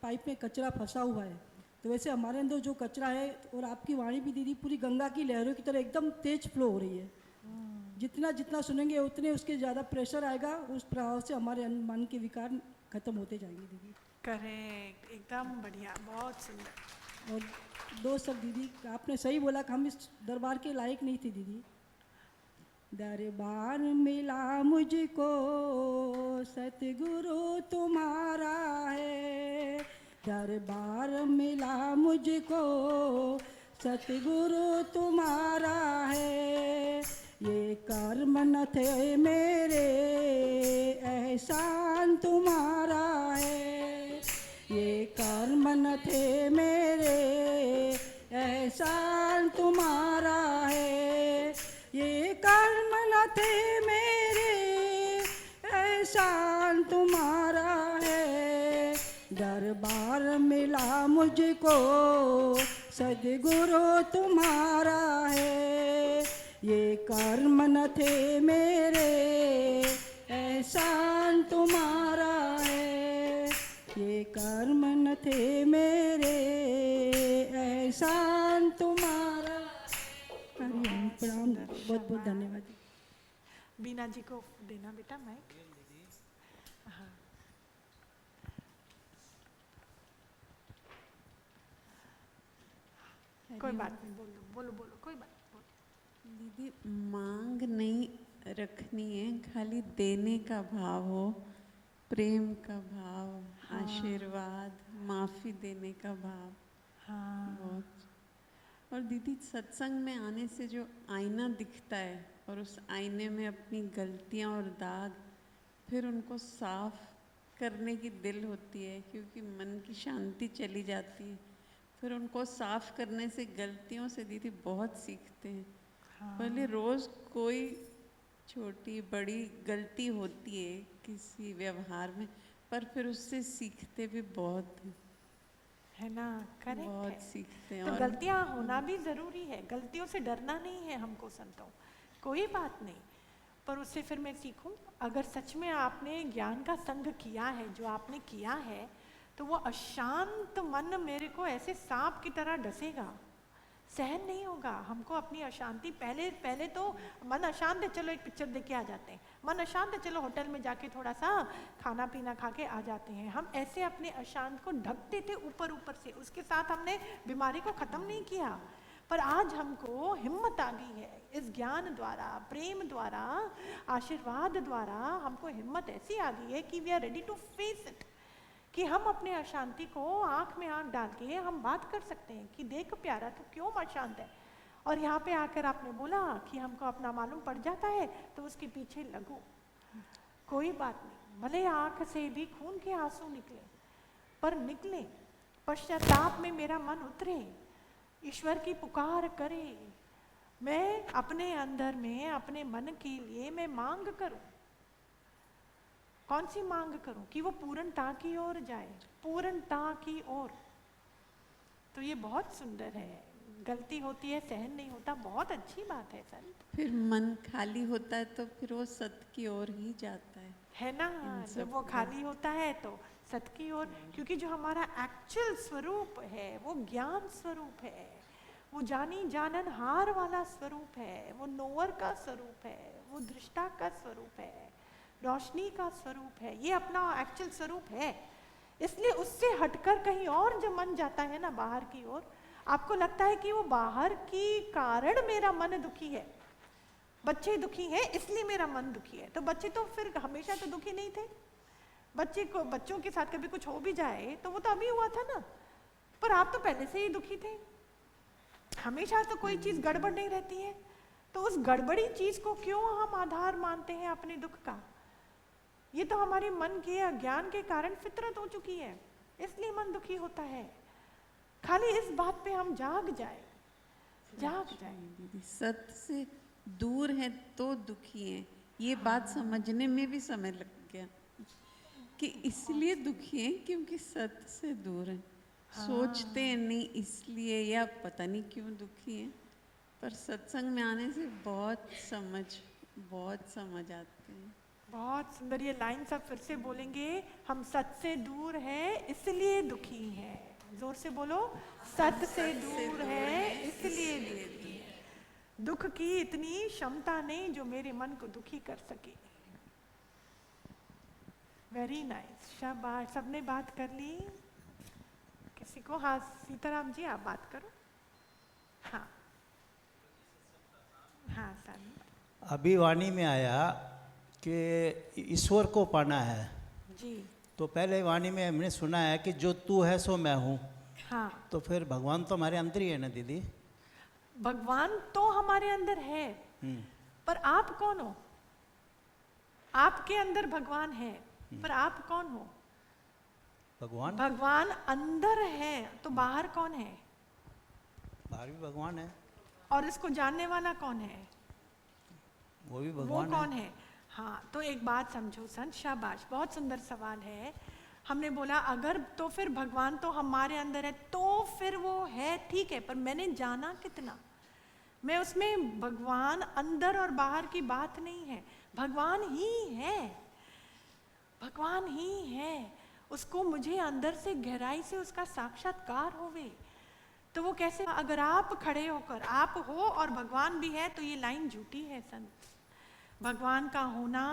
पाइप में कचरा फंसा हुआ है, तो वैसे हमारे अंदर जो कचरा है, और आपकी वाणी भी दीदी पूरी गंगा की लहरों की तरह एकदम तेज फ्लो हो रही है। जितना जितना सुनेंगे उतने उसके ज़्यादा प्रेशर आएगा, उस प्रभाव से हमारे मन के विकार खत्म होते जाएंगे दीदी। करेक्ट, एकदम बढ़िया, बहुत सुंदर। और दो सब दीदी, आपने सही बोला कि हम इस दरबार के लायक नहीं थे दीदी। दरबार मिला मुझको सतगुरु तुम्हारा है, दरबार मिला मुझको सतगुरु तुम्हारा है। ये कर्म न थे मेरे एहसान तुम्हारा है, ये कर्म न थे मेरे एहसान तुम्हारा है, ये कर्म न थे मेरे एहसान तुम्हारा है। दरबार मिला मुझको सद्गुरु तुम्हारा है, ये कर्म न थे मेरे एहसान तुम्हारा है, ये कर्म न थे मेरे एहसान तुम्हारा। हरिओम, प्रणाम, बहुत बहुत धन्यवाद। बीना जी को देना बेटा माइक। हाँ, कोई बात नहीं, बोलो बोलो बोलो, कोई बात नहीं, बोलो। दीदी मांग नहीं रखनी है, खाली देने का भाव हो प्रेम का भाव, आशीर्वाद, माफ़ी देने का भाव, हाँ बहुत। और दीदी सत्संग में आने से जो आईना दिखता है और उस आईने में अपनी गलतियाँ और दाग, फिर उनको साफ करने की दिल होती है, क्योंकि मन की शांति चली जाती है। फिर उनको साफ करने से, गलतियों से दीदी बहुत सीखते हैं। पहले रोज़ कोई छोटी बड़ी गलती होती है किसी व्यवहार में, पर फिर उससे सीखते भी बहुत हैं, है ना, करेक्ट बहुत है। सीखते हैं। तो और गलतियां होना भी ज़रूरी है, गलतियों से डरना नहीं है हमको संतों, कोई बात नहीं। पर उससे फिर मैं सीखूं, अगर सच में आपने ज्ञान का संग किया है, जो आपने किया है, तो वो अशांत मन मेरे को ऐसे सांप की तरह डसेगा, सहन नहीं होगा हमको अपनी अशांति। पहले तो मन अशांत है, चलो एक पिक्चर देख के आ जाते हैं, मन अशांत है, चलो होटल में जाके थोड़ा सा खाना पीना खा के आ जाते हैं। हम ऐसे अपने अशांत को ढकते थे ऊपर ऊपर से, उसके साथ हमने बीमारी को ख़त्म नहीं किया। पर आज हमको हिम्मत आ गई है, इस ज्ञान द्वारा, प्रेम द्वारा, आशीर्वाद द्वारा हमको हिम्मत ऐसी आ गई है कि we are ready to face it, कि हम अपने अशांति को आंख में आंख डाल के हम बात कर सकते हैं कि देख प्यारा तू क्यों अशांत है। और यहाँ पे आकर आपने बोला कि हमको अपना मालूम पड़ जाता है तो उसके पीछे लगो, कोई बात नहीं, भले आंख से भी खून के आंसू निकले, पर निकले, पश्चाताप में मेरा मन उतरे, ईश्वर की पुकार करे, मैं अपने अंदर में अपने मन के लिए मैं मांग करूं। कौन सी मांग करूं? कि वो पूर्णता की ओर जाए, पूर्णता की ओर। तो ये बहुत सुंदर है। गलती होती है, सहन नहीं होता, बहुत अच्छी बात है संत। फिर मन खाली होता है तो फिर वो सत्य की ओर ही जाता है ना, जब वो खाली होता है तो सत्य की ओर, क्योंकि जो हमारा एक्चुअल स्वरूप है वो ज्ञान स्वरूप है, वो जानी जानन हार वाला स्वरूप है, वो नोअर का स्वरूप है, वो दृष्टा का स्वरूप है, रोशनी का स्वरूप है, ये अपना एक्चुअल स्वरूप है। इसलिए उससे हटकर कहीं और जब मन जाता है ना बाहर की ओर, आपको लगता है कि वो बाहर की कारण मेरा मन दुखी है, बच्चे दुखी हैं इसलिए मेरा मन दुखी है। तो बच्चे तो फिर हमेशा तो दुखी नहीं थे, बच्चों के साथ कभी कुछ हो भी जाए तो वो तो अभी हुआ था ना, पर आप तो पहले से ही दुखी थे। हमेशा तो कोई चीज गड़बड़ नहीं रहती है, तो उस गड़बड़ी चीज को क्यों हम आधार मानते हैं अपने दुख का? ये तो हमारे मन के अज्ञान के कारण फितरत हो चुकी है, इसलिए मन दुखी होता है। खाली इस बात पे हम जाग जाए। दीदी। सत्य से दूर है तो दुखी है, ये बात समझने में भी समय लग गया कि इसलिए दुखी है क्योंकि सत्य से दूर है। सोचते हैं नहीं इसलिए, या पता नहीं क्यों दुखी है, पर सत्संग में आने से बहुत समझ आते हैं। बहुत सुंदर ये लाइन सब फिर से बोलेंगे, हम सत्य से दूर हैं इसलिए दुखी हैं। जोर से बोलो, सत्य से दूर है इसलिए दुखी है। दुख की इतनी क्षमता नहीं जो मेरे मन को दुखी कर सके। वेरी नाइस, शाबाश। सबने बात कर ली? किसी को? हाँ सीताराम जी आप बात करो। हाँ हाँ सर। अभी वाणी में आया कि ईश्वर को पाना है जी। तो पहले वाणी में हमने सुना है कि जो तू है सो मैं हूँ। हाँ, तो फिर भगवान तो हमारे अंदर ही है ना दीदी? भगवान तो हमारे अंदर है, पर आप कौन हो? आपके अंदर भगवान है, पर आप कौन हो? भगवान अंदर है तो बाहर कौन है? बाहर भी भगवान है। और इसको जानने वाला कौन है? वो भी भगवान वो कौन है? हाँ, तो एक बात समझो संत, शाबाश, बहुत सुंदर सवाल है। हमने बोला अगर तो फिर भगवान तो हमारे अंदर है तो फिर वो है, ठीक है, पर मैंने जाना कितना? मैं उसमें भगवान अंदर और बाहर की बात नहीं है, भगवान ही है, भगवान ही है। उसको मुझे अंदर से गहराई से उसका साक्षात्कार होवे, तो वो कैसे? अगर आप खड़े होकर आप हो और भगवान भी है तो ये लाइन झूठी है संत। भगवान का होना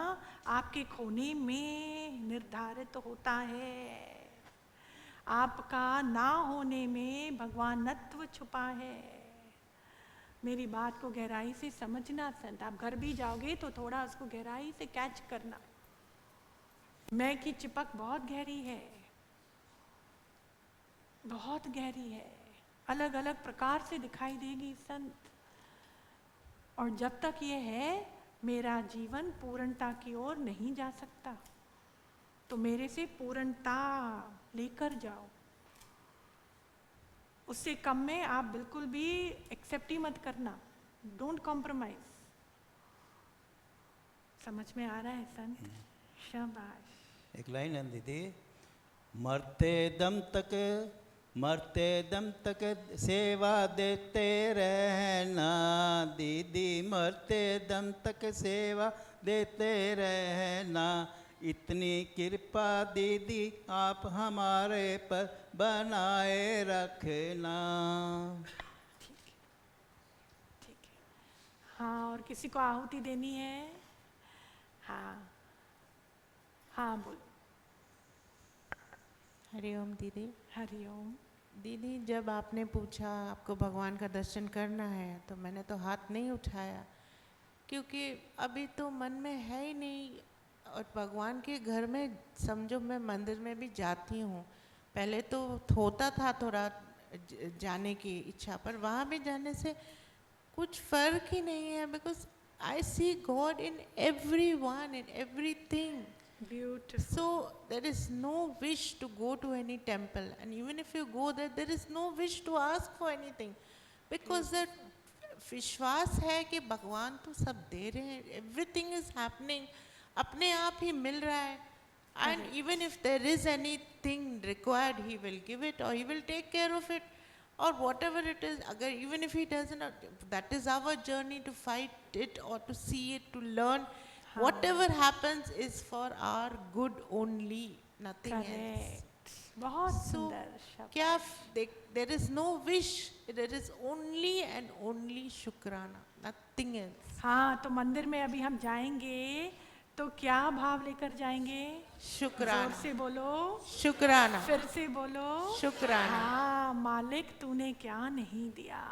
आपके खोने में निर्धारित होता है, आपका ना होने में भगवानत्व छुपा है। मेरी बात को गहराई से समझना संत। आप घर भी जाओगे तो थोड़ा उसको गहराई से कैच करना। मैं की चिपक बहुत गहरी है, बहुत गहरी है, अलग अलग प्रकार से दिखाई देगी संत। और जब तक ये है मेरा जीवन पूर्णता की ओर नहीं जा सकता, तो मेरे से पूर्णता लेकर जाओ। उससे कम में आप बिल्कुल भी एक्सेप्ट ही मत करना, डोंट कॉम्प्रोमाइज। समझ में आ रहा है संत? शाबाश। एक लाइन है दीदी, मरते दम तक सेवा देते रहना दीदी, मरते दम तक सेवा देते रहना, इतनी कृपा दीदी आप हमारे पर बनाए रखना। ठीक है। हाँ, और किसी को आहुति देनी है? हाँ हाँ, बोलो। हरिओम दीदी। हरिओम। दीदी, जब आपने पूछा आपको भगवान का दर्शन करना है तो मैंने तो हाथ नहीं उठाया, क्योंकि अभी तो मन में है ही नहीं। और भगवान के घर में समझो, मैं मंदिर में भी जाती हूँ, पहले तो होता था थोड़ा जाने की इच्छा, पर वहाँ भी जाने से कुछ फ़र्क ही नहीं है, because I see God in everyone, in everything. Beautiful. So there is no wish to go to any temple, and even if you go there, there is no wish to ask for anything, because that विश्वास है कि भगवान तो सब दे रहे हैं, everything is happening, अपने आप ही मिल रहा है, and even if there is anything required, he will give it or he will take care of it, or whatever it is. अगर even if he doesn't, that is our journey to fight it or to see it, to learn. Whatever happens is for our good only, nothing else. बहुत So सुंदर शब्द। क्या there is no wish, there is only and only शुक्राना, nothing else. हाँ, तो मंदिर में अभी हम जाएंगे तो क्या भाव लेकर जाएंगे? शुक्राना। जोर से बोलो। शुक्राना। फिर से बोलो। शुक्राना। हाँ, मालिक तूने क्या नहीं दिया,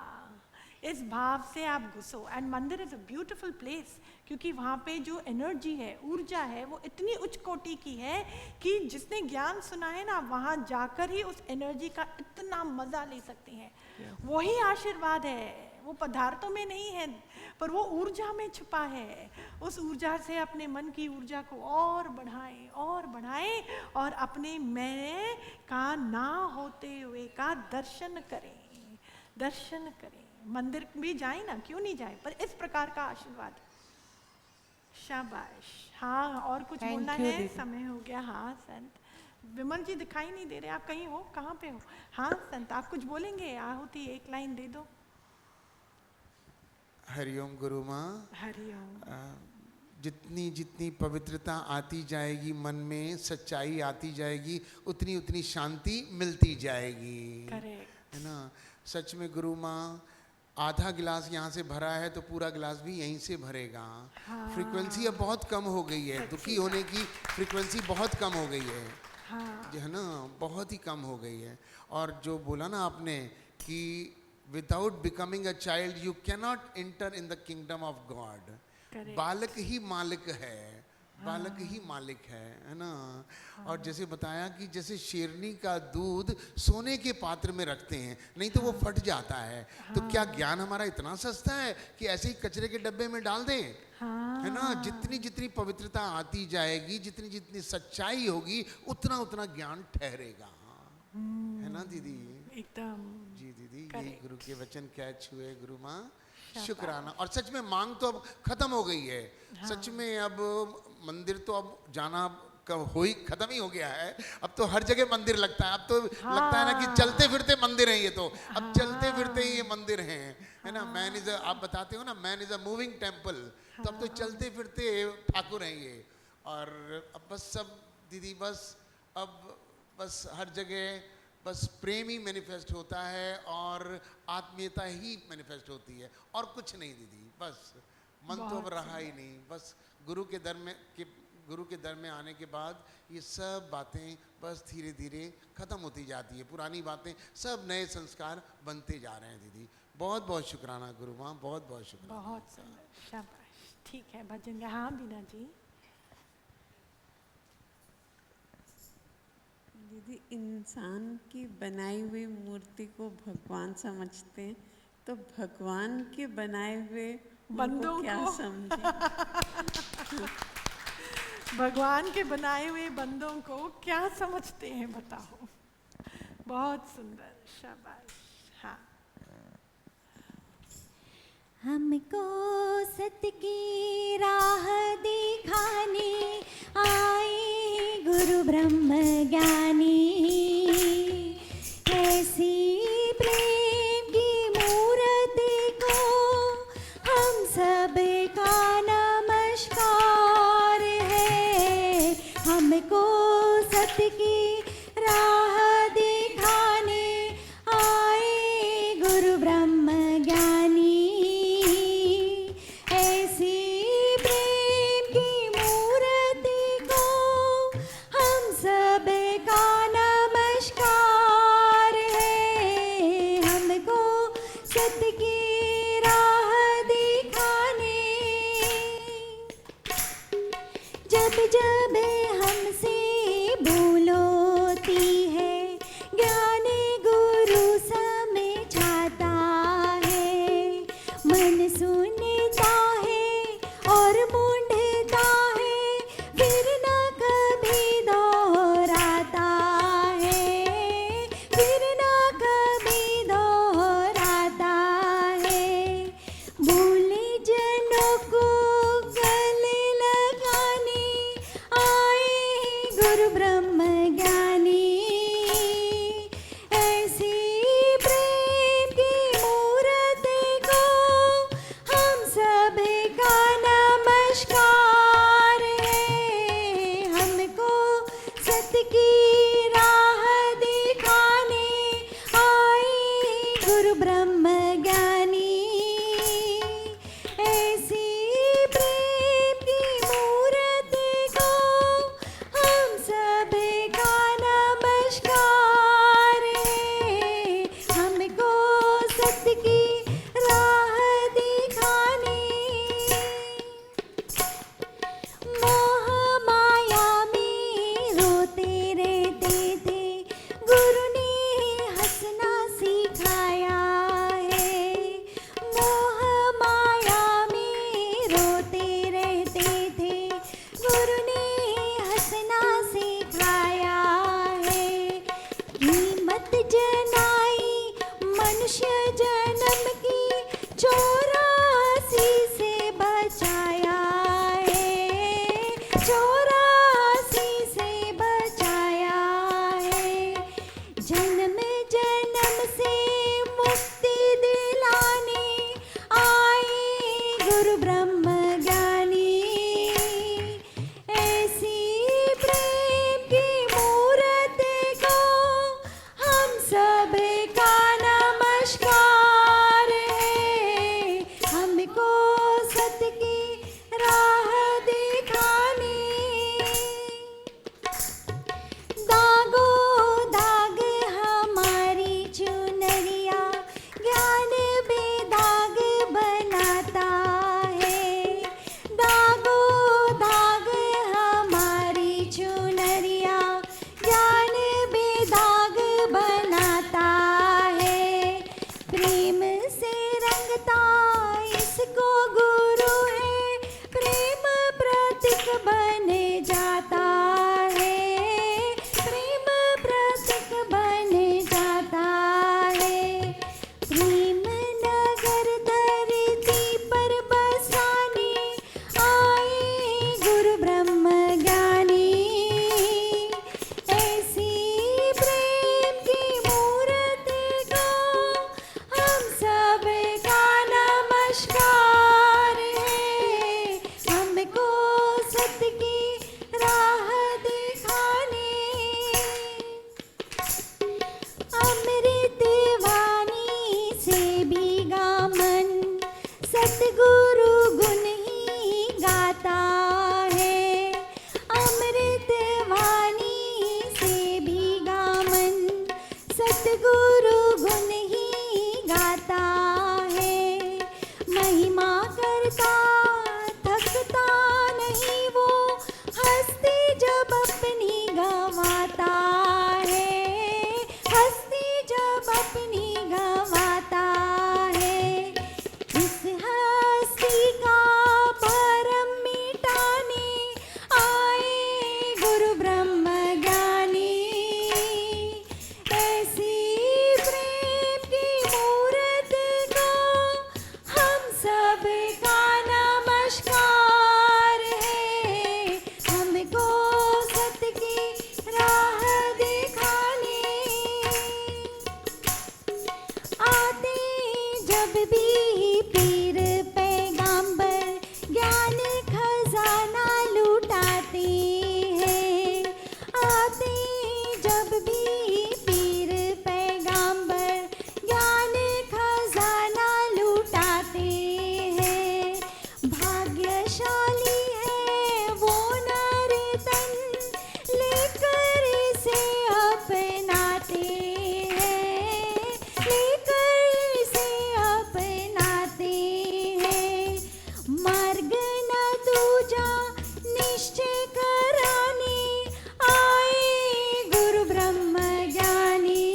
इस भाव से आप घुसो। एंड मंदिर इज अ ब्यूटीफुल प्लेस, क्योंकि वहाँ पे जो एनर्जी है, ऊर्जा है, वो इतनी उच्च कोटि की है कि जिसने ज्ञान सुना है ना, वहाँ जाकर ही उस एनर्जी का इतना मज़ा ले सकते हैं। वही आशीर्वाद है, वो पदार्थों में नहीं है, पर वो ऊर्जा में छुपा है। उस ऊर्जा से अपने मन की ऊर्जा को और बढ़ाएं और बढ़ाएं, और अपने मैं का ना होते हुए का दर्शन करें, दर्शन करें। मंदिर भी जाएं ना, क्यों नहीं जाएं, पर इस प्रकार का आशीर्वाद। शाबाश। हाँ, और कुछ Thank बोलना you, है? दीदी। समय हो गया। हाँ संत विमल जी दिखाई नहीं दे रहे, आप कहीं हो? कहाँ पे हो? हाँ संत, आप कुछ बोलेंगे? आहुति एक लाइन दे दो। हरिओम गुरु माँ। हरिओम। जितनी जितनी पवित्रता आती जाएगी मन में, सच्चाई आती जाएगी, उतनी उतनी शांति मिलती जाएगी। करेक्ट। है ना? सच में गुरु माँ, आधा गिलास यहाँ से भरा है तो पूरा गिलास भी यहीं से भरेगा। हाँ। फ्रीक्वेंसी अब बहुत कम हो गई है, दुखी होने की फ्रीक्वेंसी बहुत कम हो गई है। हाँ। जो है ना, बहुत ही कम हो गई है। और जो बोला ना आपने कि without becoming a child you cannot enter in the kingdom of God. बालक ही मालिक है, बालक ही मालिक है ना। और जैसे बताया कि जैसे शेरनी का दूध सोने के पात्र में रखते हैं, नहीं तो वो फट जाता है। तो क्या ज्ञान हमारा इतना सस्ता है कि ऐसे ही कचरे के डब्बे में डाल दें? है ना? जितनी जितनी पवित्रता आती जाएगी, जितनी जितनी सच्चाई होगी, उतना उतना ज्ञान ठहरेगा। है ना दीदी? एकदम। जी दीदी, यही गुरु के वचन कैच हुए गुरु माँ। शुक्राना। और सच में मांग तो अब खत्म हो गई है। हाँ। सच में अब मंदिर तो अब जाना खत्म ही हो गया है। अब तो हर जगह मंदिर लगता है। अब तो हाँ। लगता है ना कि चलते फिरते मंदिर हैं ये तो। अब हाँ। चलते फिरते ही ये मंदिर हैं। है ना? मैन इज, आप बताते हो ना, man is a moving temple. तो अब तो चलते फिरते ठाकुर हैं ये। और अब बस सब दीदी, बस अब बस हर जगह बस प्रेम ही मैनिफेस्ट होता है और आत्मीयता ही मैनिफेस्ट होती है, और कुछ नहीं दीदी। बस मन तो अब रहा ही नहीं। बस गुरु के दर में आने के बाद ये सब बातें बस धीरे धीरे खत्म होती जाती है। पुरानी बातें, सब नए संस्कार बनते जा रहे हैं दीदी। बहुत बहुत शुक्राना गुरु माँ, बहुत बहुत शुक्राना। बहुत सुंदर। शाबाश। ठीक है, भजन। हाँ बीना जी। कि इंसान की बनाई हुई मूर्ति को भगवान समझते हैं, तो भगवान के बनाए हुए बंदों उनको क्या को समझे? भगवान के बनाए हुए बंदों को क्या समझते हैं बताओ। बहुत सुंदर, शाबाश। हाँ, हमको सत्य की राह दिखाने आए गुरु ब्रह्म ज्ञानी, ऐसी प्रेम की मूर्ति को हम सब का नमस्कार है। हमको सत्य की राह दिखाने आए गुरु ब्रह्म ज्ञानी, ऐसी प्रेम की मूर्ति को हम सब का नमस्कार है। हमको सत्य की राह दिखाने, जब जब हमसे भूल होती है, ज्ञान गुरु समझाता है। मन सुनता है और मूंढता है, फिर न कभी दोहराता है, फिर न कभी दोहराता है। भूले जनों को गले लगाने आए गुरु ब्रह्म ज्ञानी, ऐसी प्रेम की मूर्ति को हम सब का नमस्कार है। हमको सत्य की राह दिखाने आए गुरु ब्रह्म ज्ञानी, ऐसी प्रेम की मूर्ति को हम सब का जब भी पीर पैगाम्बर ज्ञान खजाना लुटाते हैं, भाग्यशाली है वो नर तन लेकर इसे अपनाते हैं, लेकर इसे अपनाते हैं। मार्ग न दूजा निश्चय कराने आए गुरु ब्रह्म ज्ञानी,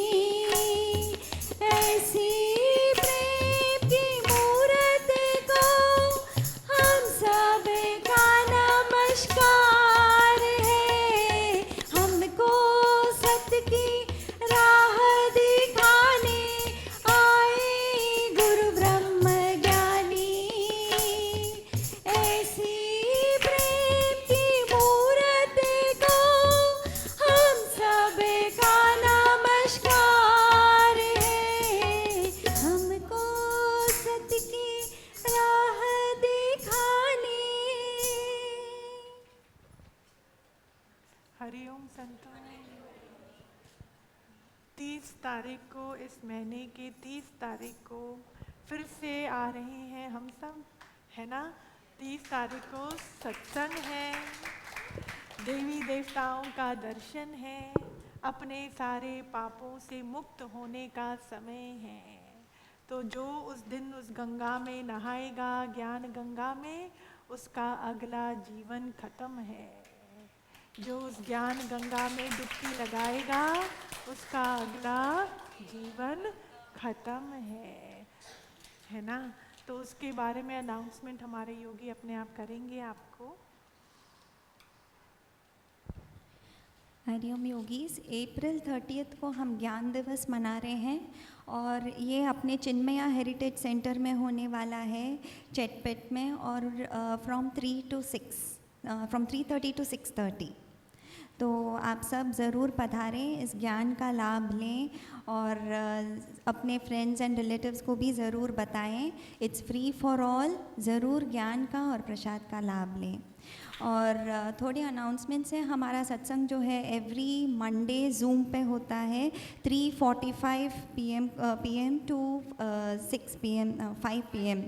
ऐसी प्रेम की मूरत को हम सब का नमस्कार है। हमको सत्य की राह दिखाने आए गुरु ब्रह्म ज्ञानी, ऐसी प्रेम की मूरत को हम सब का नमस्कार है। हमको सत्य की राह दिखाने। हरिओम संतों, 30 तारीख को, इस महीने की 30 तारीख को फिर से आ रहे हैं हम सब, है ना। 30 तारीख को सत्संग है, देवी देवताओं का दर्शन है, अपने सारे पापों से मुक्त होने का समय है। तो जो उस दिन उस गंगा में नहाएगा, ज्ञान गंगा में, उसका अगला जीवन खत्म है। जो उस ज्ञान गंगा में डुबकी लगाएगा, उसका अगला जीवन खत्म है ना। तो उसके बारे में अनाउंसमेंट हमारे योगी अपने आप करेंगे आपको। हरिओम योगीज, अप्रैल 30 को हम ज्ञान दिवस मना रहे हैं और ये अपने चिन्मया हेरिटेज सेंटर में होने वाला है, चेटपेट में, और फ्रॉम 3:30 to 6:30। तो आप सब ज़रूर पधारें, इस ज्ञान का लाभ लें और अपने फ्रेंड्स एंड रिलेटिव्स को भी ज़रूर बताएं। इट्स फ्री फॉर ऑल, ज़रूर ज्ञान का और प्रसाद का लाभ लें। और थोड़ी अनाउंसमेंट्स हैं। हमारा सत्संग जो है एवरी मंडे जूम पे होता है 3:45 PM to 5 PM।